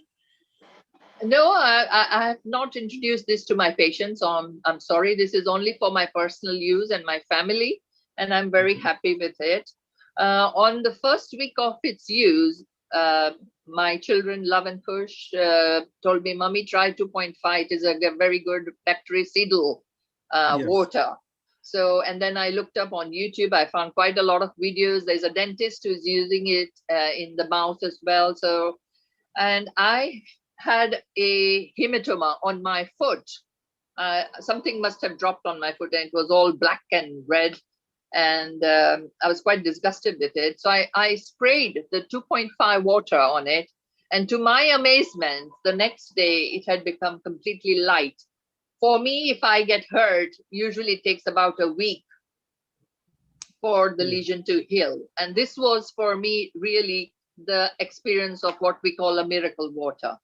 No, I have not introduced this to my patients. I'm sorry, this is only for my personal use and my family, and I'm very happy with it. On the first week of its use, my children, Love and Kush, told me, Mummy, try 2.5. It is a very good bactericidal water. So, and then I looked up on YouTube. I found quite a lot of videos. There's a dentist who's using it in the mouth as well. So, and I had a hematoma on my foot. Something must have dropped on my foot and it was all black and red. And I was quite disgusted with it. So I sprayed the 2.5 water on it. And to my amazement, the next day it had become completely light. For me, if I get hurt, usually it takes about a week for the lesion to heal. And this was for me really the experience of what we call a miracle water.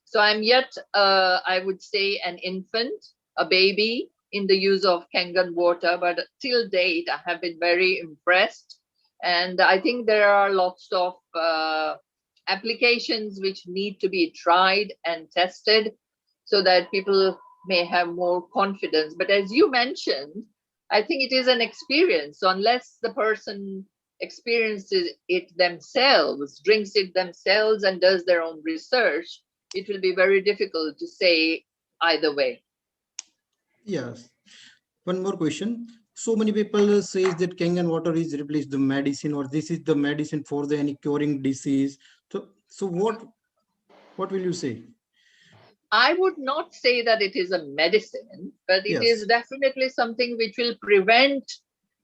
So I'm yet, I would say, an infant, a baby in the use of Kangen water, but till date, I have been very impressed. And I think there are lots of applications which need to be tried and tested so that people may have more confidence. But as you mentioned, I think it is an experience. So unless the person experiences it themselves, drinks it themselves, and does their own research, it will be very difficult to say either way. Yes. One more question. So many people say that Kangen water is replaced the medicine, or this is the medicine for the any curing disease. So what will you say? I would not say that it is a medicine, but it Yes. is definitely something which will prevent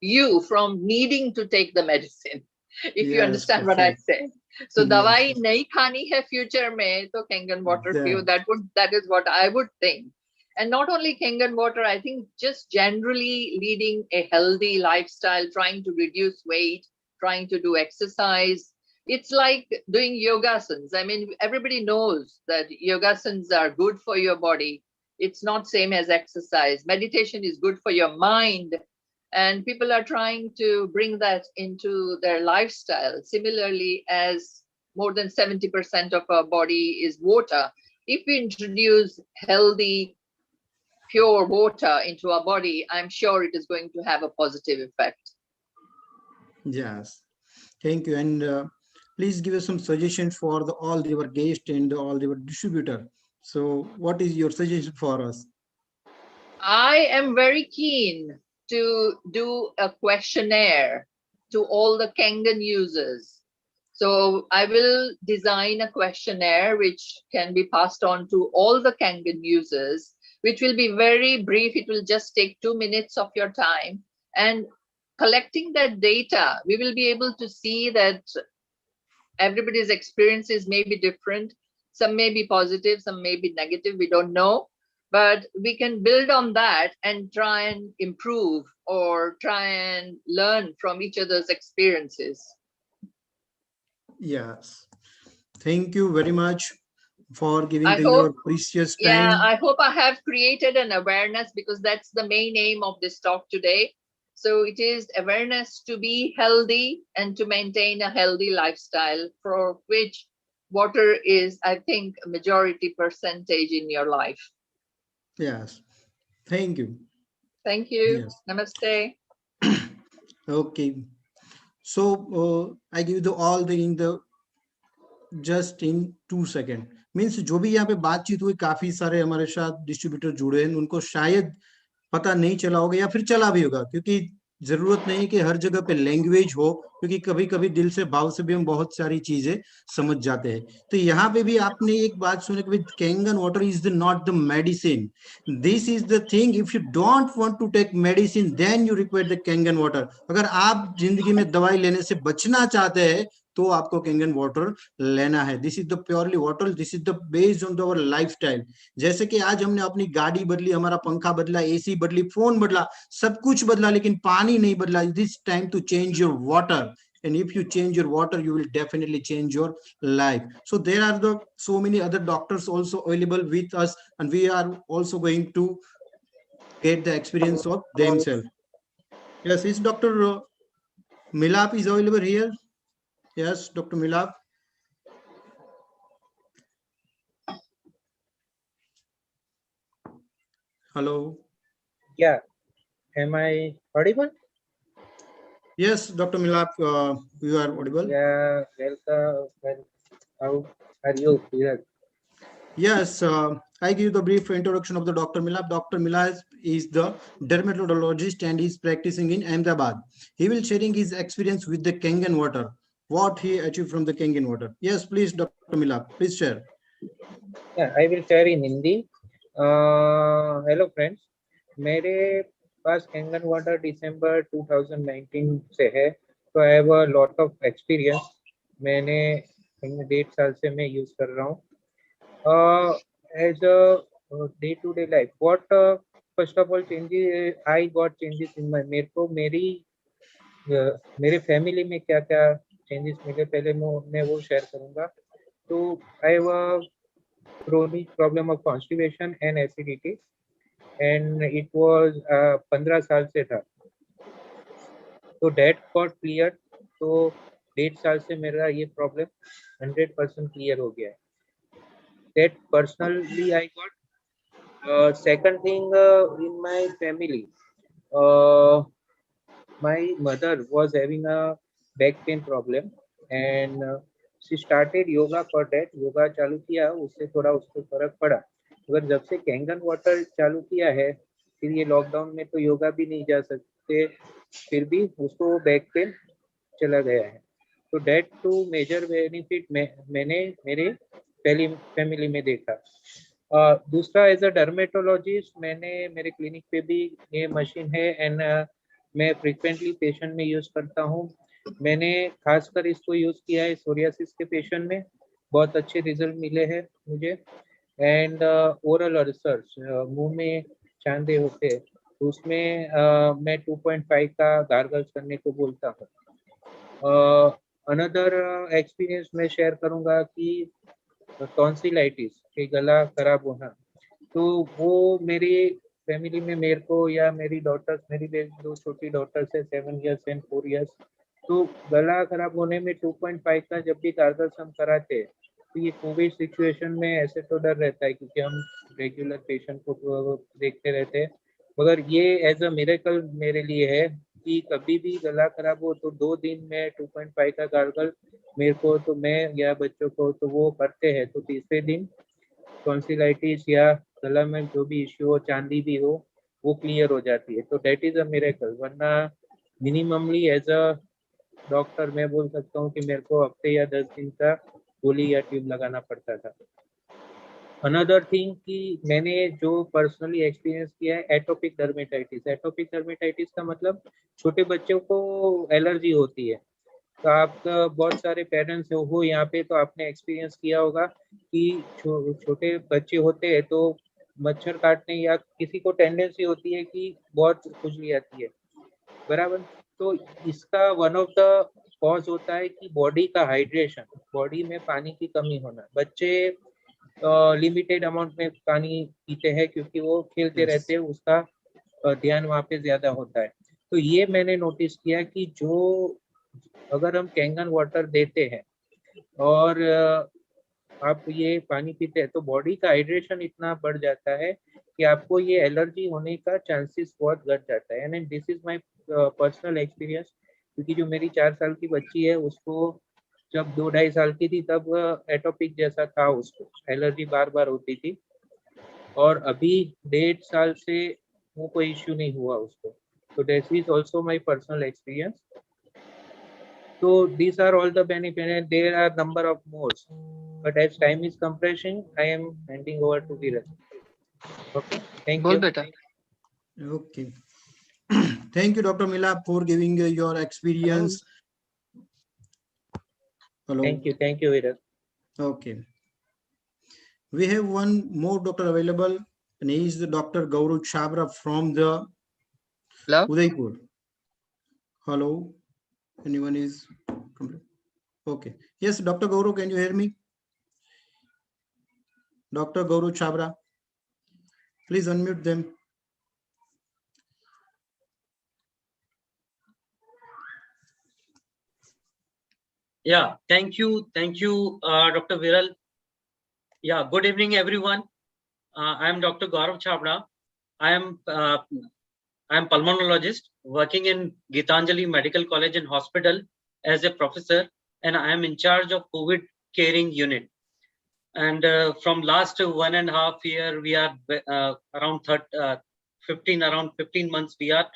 you from needing to take the medicine, if you Yes, understand of what I course. say. So Yes, dawai yes. nahi khani hai future mein, to Kangen water piyo. That. That is what I would think. And not only Kangen water, I think just generally leading a healthy lifestyle, trying to reduce weight, trying to do exercise. It's like doing yogasans. I mean, everybody knows that yogasans are good for your body. It's not same as exercise. Meditation is good for your mind. And people are trying to bring that into their lifestyle. Similarly, as more than 70% of our body is water, if we introduce healthy, pure water into our body, I'm sure it is going to have a positive effect. Yes. Thank you. And please give us some suggestions for all our guests and all our distributor. So what is your suggestion for us? I am very keen to do a questionnaire to all the Kangen users. So I will design a questionnaire which can be passed on to all the Kangen users, which will be very brief. It will just take 2 minutes of your time. And collecting that data, we will be able to see that everybody's experiences may be different. Some may be positive, some may be negative, we don't know. But we can build on that and try and improve or try and learn from each other's experiences. Yes. Thank you very much for giving your precious time. Yeah, I hope I have created an awareness, because that's the main aim of this talk today. So it is awareness to be healthy and to maintain a healthy lifestyle, for which water is, I think, a majority percentage in your life. Yes. Thank you. Thank you. Yes. Namaste. Okay. So I give you all the just in 2 seconds. Means जो भी यहाँ पे बातचीत हुई, काफी सारे हमारे साथ डिस्ट्रीब्यूटर जुड़े हैं, उनको शायद पता नहीं चला होगा या फिर चला भी होगा, क्योंकि जरूरत नहीं कि हर जगह पे लैंग्वेज हो, क्योंकि कभी कभी दिल से भाव से भी हम बहुत सारी चीजें समझ जाते हैं. तो यहाँ पे भी आपने एक बात सुनी कि Kangen water is the not the medicine. This is the thing, if you don't want to take medicine then you require the Kangen water. अगर आप जिंदगी में दवाई लेने से बचना चाहते हैं तो आपको कैंगन वाटर लेना है. This is the purely water, this is the based on our lifestyle. जैसे कि आज हमने अपनी गाड़ी बदली, हमारा पंखा बदला, एसी बदली, फोन बदला, सब कुछ बदला, लेकिन पानी नहीं बदला. This time to change your water, and if you change your water you will definitely change your life. So there are so many other doctors also available with us, and we are also going to get the experience of themselves. Yes, is Dr. Milap is available here? Yes, Dr. Milap. Hello. Yeah, am I audible? Yes, Dr. Milap, you are audible. Yeah, welcome. How are you, Peter? Yes, I give the brief introduction of the Dr. Milap. Dr. Milap is the dermatologist and is practicing in Ahmedabad. He will sharing his experience with the Kangen water, what he achieved from the Kangen water. Yes, please, Dr. Milap, please share. Yeah, I will share in Hindi. Hello friends, मेरे पास Kangen water दिसंबर 2019 से है, तो I have a lot of experience. मैंने 1.5 साल से मैं use कर रहा हूँ. As a day to day life, what first of all changes I got changes in my, मेरे को मेरे फैमिली में क्या क्या चेंजेस मिले, पहले मैं वो शेयर करूंगा। तो I have a chronic problem of constipation and acidity, and it was 15 साल से था। तो that got cleared, तो 1.5 साल से मेरा ये प्रॉब्लम 100% क्लियर हो गया है। That personally I got. Second thing, in my family, my mother was having a back pain problem, and she started yoga for that. Yoga चालू किया, उससे थोड़ा उसको फर्क पड़ा। अगर जब से कैंगन वाटर चालू किया है, फिर ये लॉकडाउन में तो योगा भी नहीं जा सकते, फिर भी उसको बैक पेन चला गया है। तो डेट टू मेजर बेनिफिट मैंने मेरे फैमिली में देखा। दूसरा, एज अ डर्मेटोलॉजिस्ट मैंने मेरे क्लिनिक पे भी ये मशीन है, एंड मैं फ्रिक्वेंटली पेशेंट में यूज करता हूँ। मैंने खासकर इसको यूज किया है सोरियासिस के पेशेंट में, बहुत अच्छे रिजल्ट मिले हैं मुझे। एंड ओरल अल्सर्स, मुंह में चांदे होते हैं, तो उसमें मैं 2.5 का गार्गल्स करने को बोलता हूँ। अनदर एक्सपीरियंस मैं शेयर करूंगा कि टॉन्सिलाइटिस के गला खराब होना, तो वो मेरी फैमिली में मेरे को या मेरी डॉटर्स, मेरी 2 छोटी डॉटर्स है 7 years and 4 years, तो गला खराब होने में 2.5 का जब भी गार्गल्स हम कराते हैं, तो ये कोविड सिचुएशन में ऐसे तो डर रहता है क्योंकि हम रेगुलर पेशेंट को देखते रहते हैं, मगर ये एज अ मिरेकल मेरे लिए है कि कभी भी गला खराब हो तो 2 दिन में 2.5 का गार्गल मेरे को, तो मैं या बच्चों को तो वो करते हैं, तो तीसरे दिन टॉन्सिलाइटिस या गला में जो भी इश्यू हो, चांदी भी हो, वो क्लियर हो जाती है। तो दैट इज अ मिरेकल, वरना मिनिममली एज अ डॉक्टर मैं बोल सकता हूँ कि मेरे को हफ्ते या 10 दिन का गोली या ट्यूब लगाना पड़ता था। अनदर थिंग कि मैंने जो पर्सनली एक्सपीरियंस किया है एटोपिक डर्मेटाइटिस। एटोपिक डर्मेटाइटिस का मतलब छोटे बच्चों को एलर्जी होती है, तो आपका बहुत सारे पेरेंट्स हो यहाँ पे, तो आपने एक्सपीरियंस किया होगा कि छोटे बच्चे होते हैं तो मच्छर काटने या किसी को टेंडेंसी होती है कि बहुत खुजली आती है, बराबर। तो इसका वन ऑफ द कॉज होता है कि बॉडी का हाइड्रेशन, बॉडी में पानी की कमी होना। बच्चे लिमिटेड अमाउंट में पानी पीते हैं क्योंकि वो खेलते रहते हैं, उसका ध्यान वहाँ पे ज्यादा होता है। तो ये मैंने नोटिस किया कि जो अगर हम कैंगन वाटर देते हैं और आप ये पानी पीते हैं तो बॉडी का हाइड्रेशन इतना बढ़ जाता है कि आपको ये एलर्जी होने का चांसेस बहुत घट जाता है। And this is my personal experience, क्योंकि जो मेरी 4 साल की बच्ची है उसको जब 2-2.5 साल की थी तब एटोपिक जैसा था, उसको एलर्जी बार बार होती थी, और अभी 1.5 साल से वो कोई इश्यू नहीं हुआ उसको। तो this is also my personal experience. So these are all the benefits, and there are number of more. But as time is compressing, I am handing over to the rest. Okay, thank you. Okay. Thank you, Dr. Mila, for giving your experience. Hello. Thank you, Virat. Okay. We have one more doctor available, and he is the Dr. Gaurav Chabra from the Udaipur. Hello. Anyone is okay? Yes, Dr. Gaurav, can you hear me? Dr. Gaurav Chabra, please unmute them. Yeah, thank you, Dr. Viral. Yeah, good evening, everyone. I am Dr. Gaurav Chabra. I am pulmonologist working in Gitanjali Medical College and Hospital as a professor, and I am in charge of COVID caring unit. And from last 1.5 years, we are around 15 months we are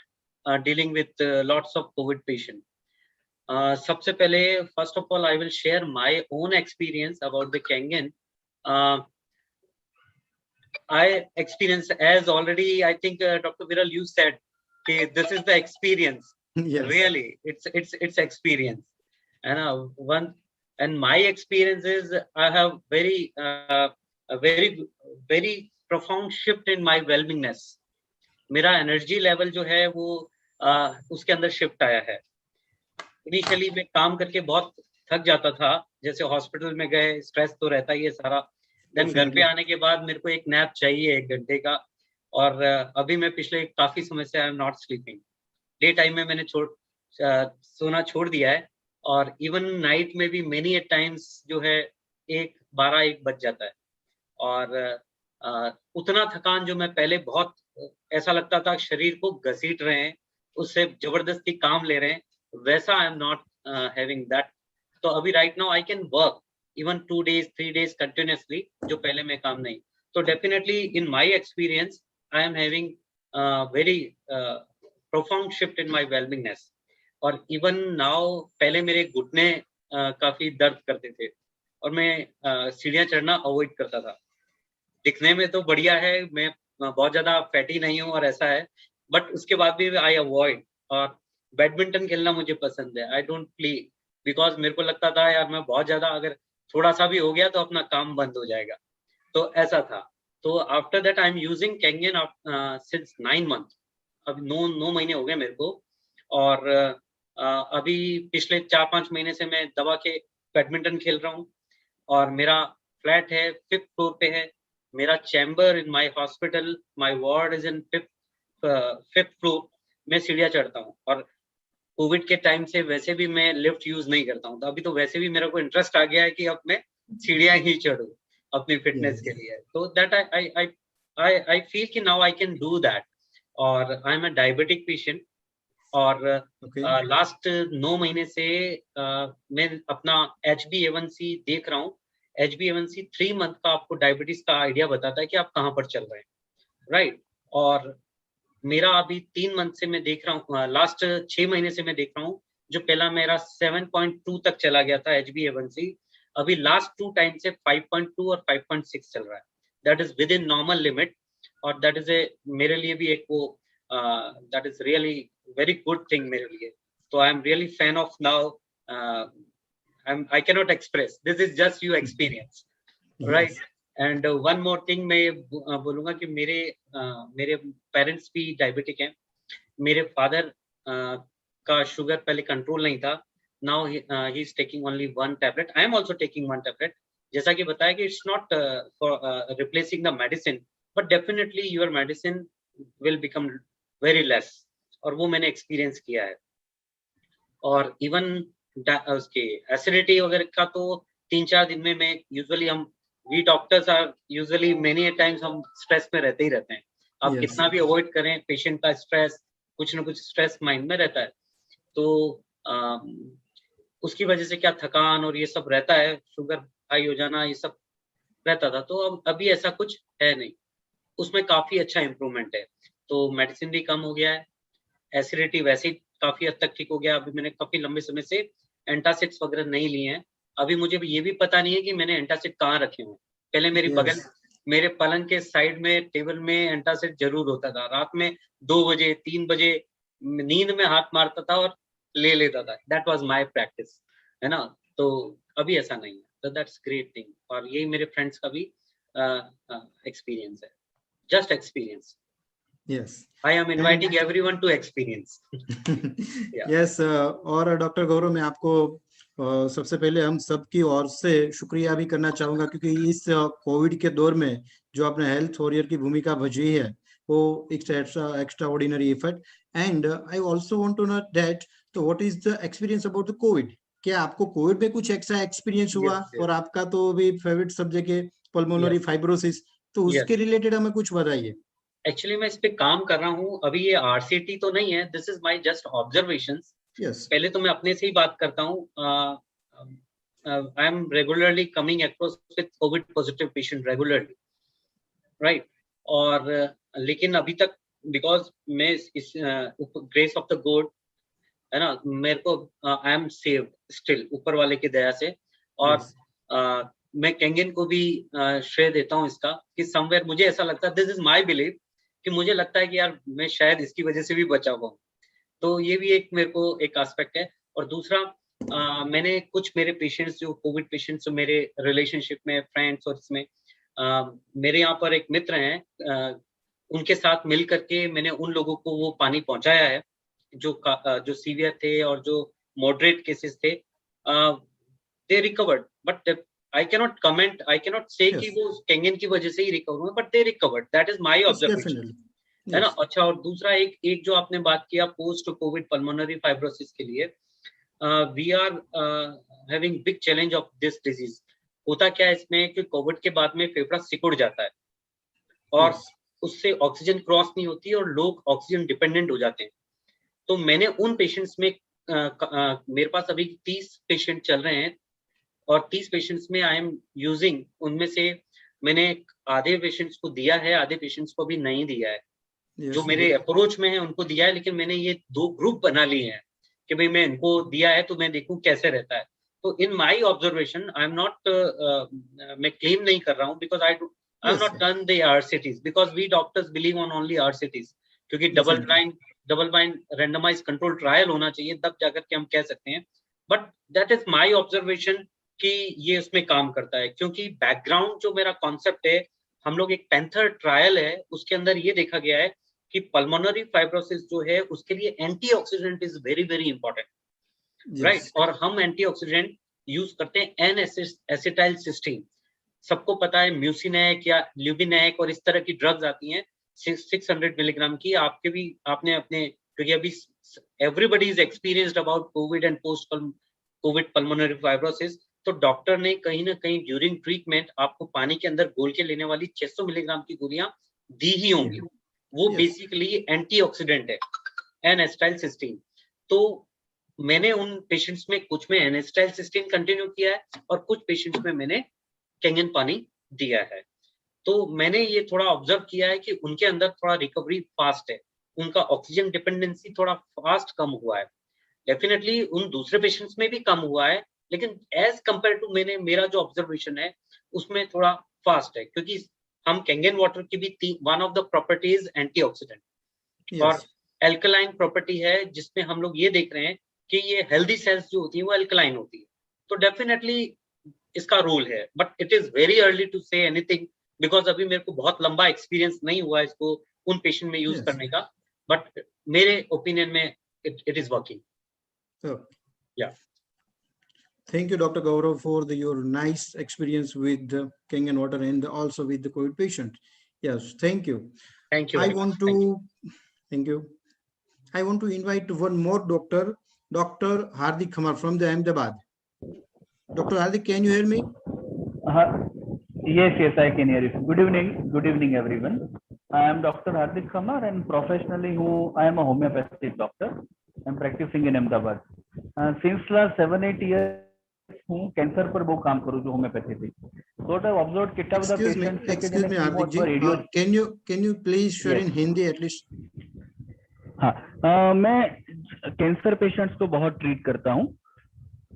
dealing with lots of COVID patients. सबसे पहले, first of all, I will share my own experience about the Kangen. I experienced, as already I think Dr. Viral, you said, okay, this is the experience. Yes. Really, it's experience. And my experience is I have a very profound shift in my well-beingness. मेरा energy level जो है वो उसके अंदर shift आया है. Initially मैं काम करके बहुत थक जाता था, जैसे हॉस्पिटल में गए, स्ट्रेस तो रहता ही है सारा। देन घर पे आने के बाद मेरे को एक नैप चाहिए 1 घंटे का, और अभी मैं पिछले काफी समय से आई am not sleeping. Day time में मैंने सोना छोड़ दिया है, और इवन नाइट में भी मेनी एट टाइम्स जो है 12-1 बज जाता है। और उतना थकान जो मैं पहले बहुत ऐसा लगता था शरीर को घसीट रहे हैं, उससे जबरदस्ती काम ले रहे हैं, वैसा आई एम नॉट हैविंग दैट। तो अभी right now I can work even 2 days 3 days continuously, जो पहले में काम नहीं। तो definitely in my experience I am having very profound shift in my well-beingness। और इवन नाउ पहले मेरे घुटने काफी दर्द करते थे, और मैं सीढ़ियां चढ़ना अवॉइड करता था। दिखने में तो बढ़िया है, मैं बहुत ज्यादा फैटी नहीं हूँ और ऐसा है, बट उसके बाद भी आई अवॉइड। और बैडमिंटन खेलना मुझे पसंद है, आई डोंट प्ले, बिकॉज मेरे को लगता था यार मैं बहुत ज्यादा अगर थोड़ा सा भी हो गया तो अपना काम बंद हो जाएगा, तो ऐसा था। तो after that I am using Kangen since 9 months, अभी 9 महीने हो गए मेरे को। और अभी पिछले 4-5 महीने से मैं दबा के बैडमिंटन खेल रहा हूँ। और मेरा फ्लैट है 5th फ्लोर पे है, मेरा chamber in my hospital, my ward is in 5th floor. मैं सीढ़ियां चढ़ता हूँ, और कोविड के टाइम से वैसे भी मैं लिफ्ट यूज नहीं करता हूँ, तो अभी तो वैसे भी मेरे को इंटरेस्ट आ गया है कि अब मैं सीढ़ियां ही चढ़ूं अपनी फिटनेस के लिए। तो दैट आई फील कि now I can do that. और I am a diabetic patient, और लास्ट 9 महीने से मैं अपना HbA1c देख रहा हूँ। HbA1c 3 month का आपको डायबिटीज का आइडिया बताता है कि आप कहाँ पर चल रहे हैं, राइट। और मेरा अभी 3 month से मैं देख रहा हूँ, लास्ट 6 महीने से मैं देख रहा हूँ, जो पहला मेरा 7.2 तक चला गया था HbA1c, अभी लास्ट 2 टाइम से 5.2 और 5.6 चल रहा है। That is with in normal limit, और दैट इज मेरे लिए भी एक वो that is really very good thing मेरे लिए। तो I am really fan of now, I cannot express, this is just you experience, right? And one more thing मैं बोलूँगा कि मेरे पेरेंट्स भी डायबिटिक हैं। मेरे फादर का शुगर पहले कंट्रोल नहीं था, now he is taking only 1 tablet। I am also taking 1 tablet। जैसा कि बताया कि it's not for replacing the medicine, but definitely your medicine will become very less, और वो मैंने एक्सपीरियंस किया है। और इवन उसके एसिडिटी वगैरह का तो 3-4 दिन में मैं usually we doctors are usually many times हम स्ट्रेस में रहते ही रहते हैं। आप कितना भी अवॉइड करें, पेशेंट का स्ट्रेस, कुछ ना कुछ स्ट्रेस माइंड में रहता है। तो उसकी वजह से क्या थकान और ये सब रहता है, शुगर हाई हो जाना, ये सब रहता था। तो अब अभी ऐसा कुछ है नहीं, उसमें काफी अच्छा इम्प्रूवमेंट है। तो मेडिसिन भी कम हो गया है, एसिडिटी वैसे ही काफी हद तक ठीक हो गया। अभी मैंने काफी लंबे समय से एंटासिड्स वगैरह नहीं लिए हैं। अभी मुझे ये भी पता नहीं है कि मैंने एंटासिड कहाँ रखे हुए। पहले मेरे पलंग के साइड में टेबल में एंटासिड जरूर होता था। रात में 2 बजे 3 बजे नींद में हाथ मारता था और ले लेता था। दैट वाज माय प्रैक्टिस, है ना। तो अभी ऐसा नहीं है, तो दैट्स ग्रेट थिंग। और यही मेरे फ्रेंड्स का भी एक्सपीरियंस है, just experience. Yes, I am inviting everyone to experience. Yes, और डॉक्टर गौरव, मैं आपको सबसे पहले हम सबकी ओर से शुक्रिया भी करना चाहूंगा, क्योंकि इस कोविड के दौर में जो आपने हेल्थ वॉरियर की भूमिका बजाई है वो extraordinary effort. And I also want to know that, तो what is the experience about the Covid? क्या आपको कोविड में कुछ एक्स्ट्रा एक्सपीरियंस हुआ? और आपका तो भी फेवरेट सब्जेक्ट है पल्मोनरी फाइब्रोसिस, तो उसके रिलेटेड हमें कुछ बताइए। एक्चुअली मैं इस पे काम कर रहा हूँ अभी। ये RCT तो नहीं है, this is my just observations. पहले तो मैं अपने से ही बात करता हूँ। I am regularly coming across with Covid positive patient regularly, right. और लेकिन अभी तक बिकॉज मैं इस ग्रेस ऑफ द गॉड, है ना, मेरे को आई एम सेव्ड स्टिल ऊपर वाले की दया से। और मैं कैंगन को भी श्रेय देता हूँ इसका, कि समवेयर मुझे ऐसा लगता है, दिस इज माय बिलीव, कि मुझे लगता है कि यार मैं शायद इसकी वजह से भी बचा हुआ हूँ। तो ये भी एक मेरे को एक एस्पेक्ट है। और दूसरा, मैंने कुछ मेरे पेशेंट्स जो कोविड पेशेंट्स जो मेरे रिलेशनशिप में फ्रेंड्स और इसमें मेरे यहाँ पर एक मित्र हैं, उनके साथ मिल करके मैंने उन लोगों को वो पानी पहुंचाया है जो सीवियर थे और जो moderate cases थे, they recovered, but I cannot comment, I cannot say Yes. कि वो कैंगन की वजह से ही recover हुए, but they recovered. That is my Yes, observation. definitely. है ना. Yes. अच्छा, और दूसरा एक जो आपने बात किया पोस्ट कोविड पल्मोनरी फाइब्रोसिस के लिए, we are having big challenge of this disease. होता क्या है इसमें कि कोविड के बाद में फेफड़ा सिकुड़ जाता है और Yes. उससे ऑक्सीजन क्रॉस नहीं होती और लोग ऑक्सीजन डिपेंडेंट हो जाते हैं. तो मैंने उन पेशेंट्स में मेरे पास अभी 30 पेशेंट चल रहे हैं और 30 पेशेंट्स में आई एम यूजिंग, उनमें से मैंने आधे पेशेंट्स को दिया है, आधे पेशेंट्स को भी नहीं दिया है. Yes. जो मेरे अप्रोच में है उनको दिया है, लेकिन मैंने ये 2 ग्रुप बना लिए हैं कि भाई मैं इनको दिया है तो मैं देखूं कैसे रहता है. तो in my observation I am not, मैं क्लेम नहीं कर रहा हूं because I have not done the RCTs because we doctors believe on only RCTs, क्योंकि double blind randomize control trial होना चाहिए तब जाकर के हम कह सकते हैं. But that is my observation कि ये उसमें काम करता है, क्योंकि बैकग्राउंड जो मेरा कॉन्सेप्ट है, हम लोग एक पैंथर ट्रायल है उसके अंदर ये देखा गया है कि पल्मोनरी फाइब्रोसिस जो है उसके लिए antioxidant is very very important, right. और हम एंटीऑक्सीडेंट यूज करते हैं एन-एसिटाइल सिस्टीन. सबको पता है म्यूसिनेक या ल्यूबिनेक और इस तरह की ड्रग्स आती हैं 600 मिलीग्राम की. आपके भी आपने अपने, क्योंकि अभी everybody is experienced about Covid and post Covid pulmonary fibrosis, तो डॉक्टर ने कहीं ना कहीं ड्यूरिंग ट्रीटमेंट आपको पानी के अंदर घोल के लेने वाली 600 मिलीग्राम की गोलियां दी ही होंगी. वो बेसिकली एंटीऑक्सीडेंट है, एन-एसिटाइल सिस्टीन. तो मैंने उन पेशेंट्स में कुछ में एन-एसिटाइल सिस्टीन कंटिन्यू किया है और कुछ पेशेंट्स में मैंने कैंगन पानी दिया है. तो मैंने ये थोड़ा ऑब्जर्व किया है कि उनके अंदर थोड़ा रिकवरी फास्ट है, उनका ऑक्सीजन डिपेंडेंसी थोड़ा फास्ट कम हुआ है. डेफिनेटली उन दूसरे पेशेंट्स में भी कम हुआ है, लेकिन एज कंपेयर टू मेरा जो ऑब्जर्वेशन है उसमें थोड़ा फास्ट है, क्योंकि हम कैंगन वाटर की भी one of the properties antioxidant और एल्कलाइन प्रॉपर्टी है, जिसमें हम लोग ये देख रहे हैं कि ये हेल्दी सेल्स जो होती है वो एल्कलाइन होती है. तो डेफिनेटली इसका रोल है, but it is very early to say anything because अभी मेरे को बहुत लंबा एक्सपीरियंस नहीं हुआ इसको उन पेशेंट में यूज करने का. बट मेरे ओपिनियन में it is working. Yeah. Thank you, Dr. Gaurav, for your nice experience with the Kangen water and also with the COVID patient. Yes, thank you. Thank you. Thank you. I want to invite one more doctor, Dr. Hardik Khamar from the Ahmedabad. Dr. Hardik, can you hear me? Yes, I can hear you. Good evening, everyone. I am Dr. Hardik Khamar and professionally I am a homeopathic doctor. I am practicing in Ahmedabad. Since last 7-8 years, हूँ cancer पर वो काम करूँ जो homeopathy थी. So I observed कितना बड़ा patient. Excuse me, Hardik ji. Can you please share in Hindi at least? हाँ, मैं कैंसर पेशेंट्स को बहुत ट्रीट करता हूँ.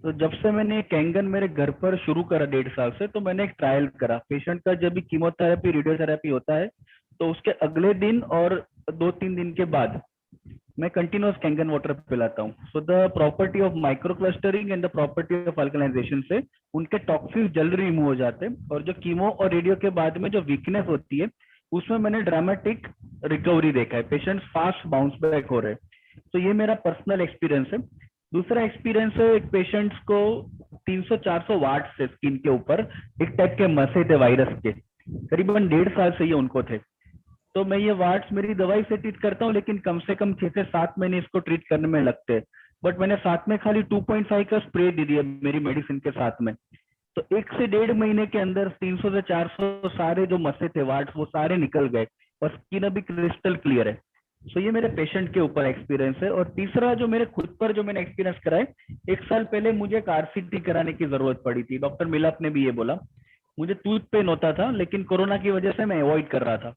तो जब से मैंने कैंगन मेरे घर पर शुरू करा 1.5 साल से, तो मैंने एक ट्रायल करा. पेशेंट का जब भी कीमोथेरेपी रेडियोथेरेपी होता है तो उसके अगले दिन और 2-3 दिन के बाद मैं कंटिन्यूअस कैंगन वाटर पिलाता हूँ. So the property of micro clustering and the property of alkalization से उनके टॉक्सिन्स जल्दी रिमूव हो जाते हैं और जो कीमो और रेडियो के बाद में जो वीकनेस होती है उसमें मैंने ड्रामेटिक रिकवरी देखा है. पेशेंट्स फास्ट बाउंस बैक हो रहे हैं. तो ये मेरा पर्सनल एक्सपीरियंस है. दूसरा एक्सपीरियंस है, एक पेशेंट्स को 300-400 वाट से स्किन के ऊपर एक टाइप के मसे थे वायरस के, करीबन 1.5 साल से ये उनको थे. तो मैं ये वार्ड्स मेरी दवाई से ट्रीट करता हूँ, लेकिन कम से कम 6 से 7 महीने इसको ट्रीट करने में लगते हैं. बट मैंने साथ में खाली 2.5 का स्प्रे दे दिया मेरी मेडिसिन के साथ में. तो 1 से 1.5 महीने के अंदर 300 से 400 सारे जो मसे थे वार्ड्स वो सारे निकल गए और स्किन अभी क्रिस्टल क्लियर है. सो ये मेरे पेशेंट के ऊपर एक्सपीरियंस है. और तीसरा जो मेरे खुद पर जो मैंने एक्सपीरियंस करा है, 1 साल पहले मुझे एक RCT कराने की जरूरत पड़ी थी. डॉक्टर मिलाप ने भी ये बोला. मुझे टूथ पेन होता था, लेकिन कोरोना की वजह से मैं अवॉइड कर रहा था.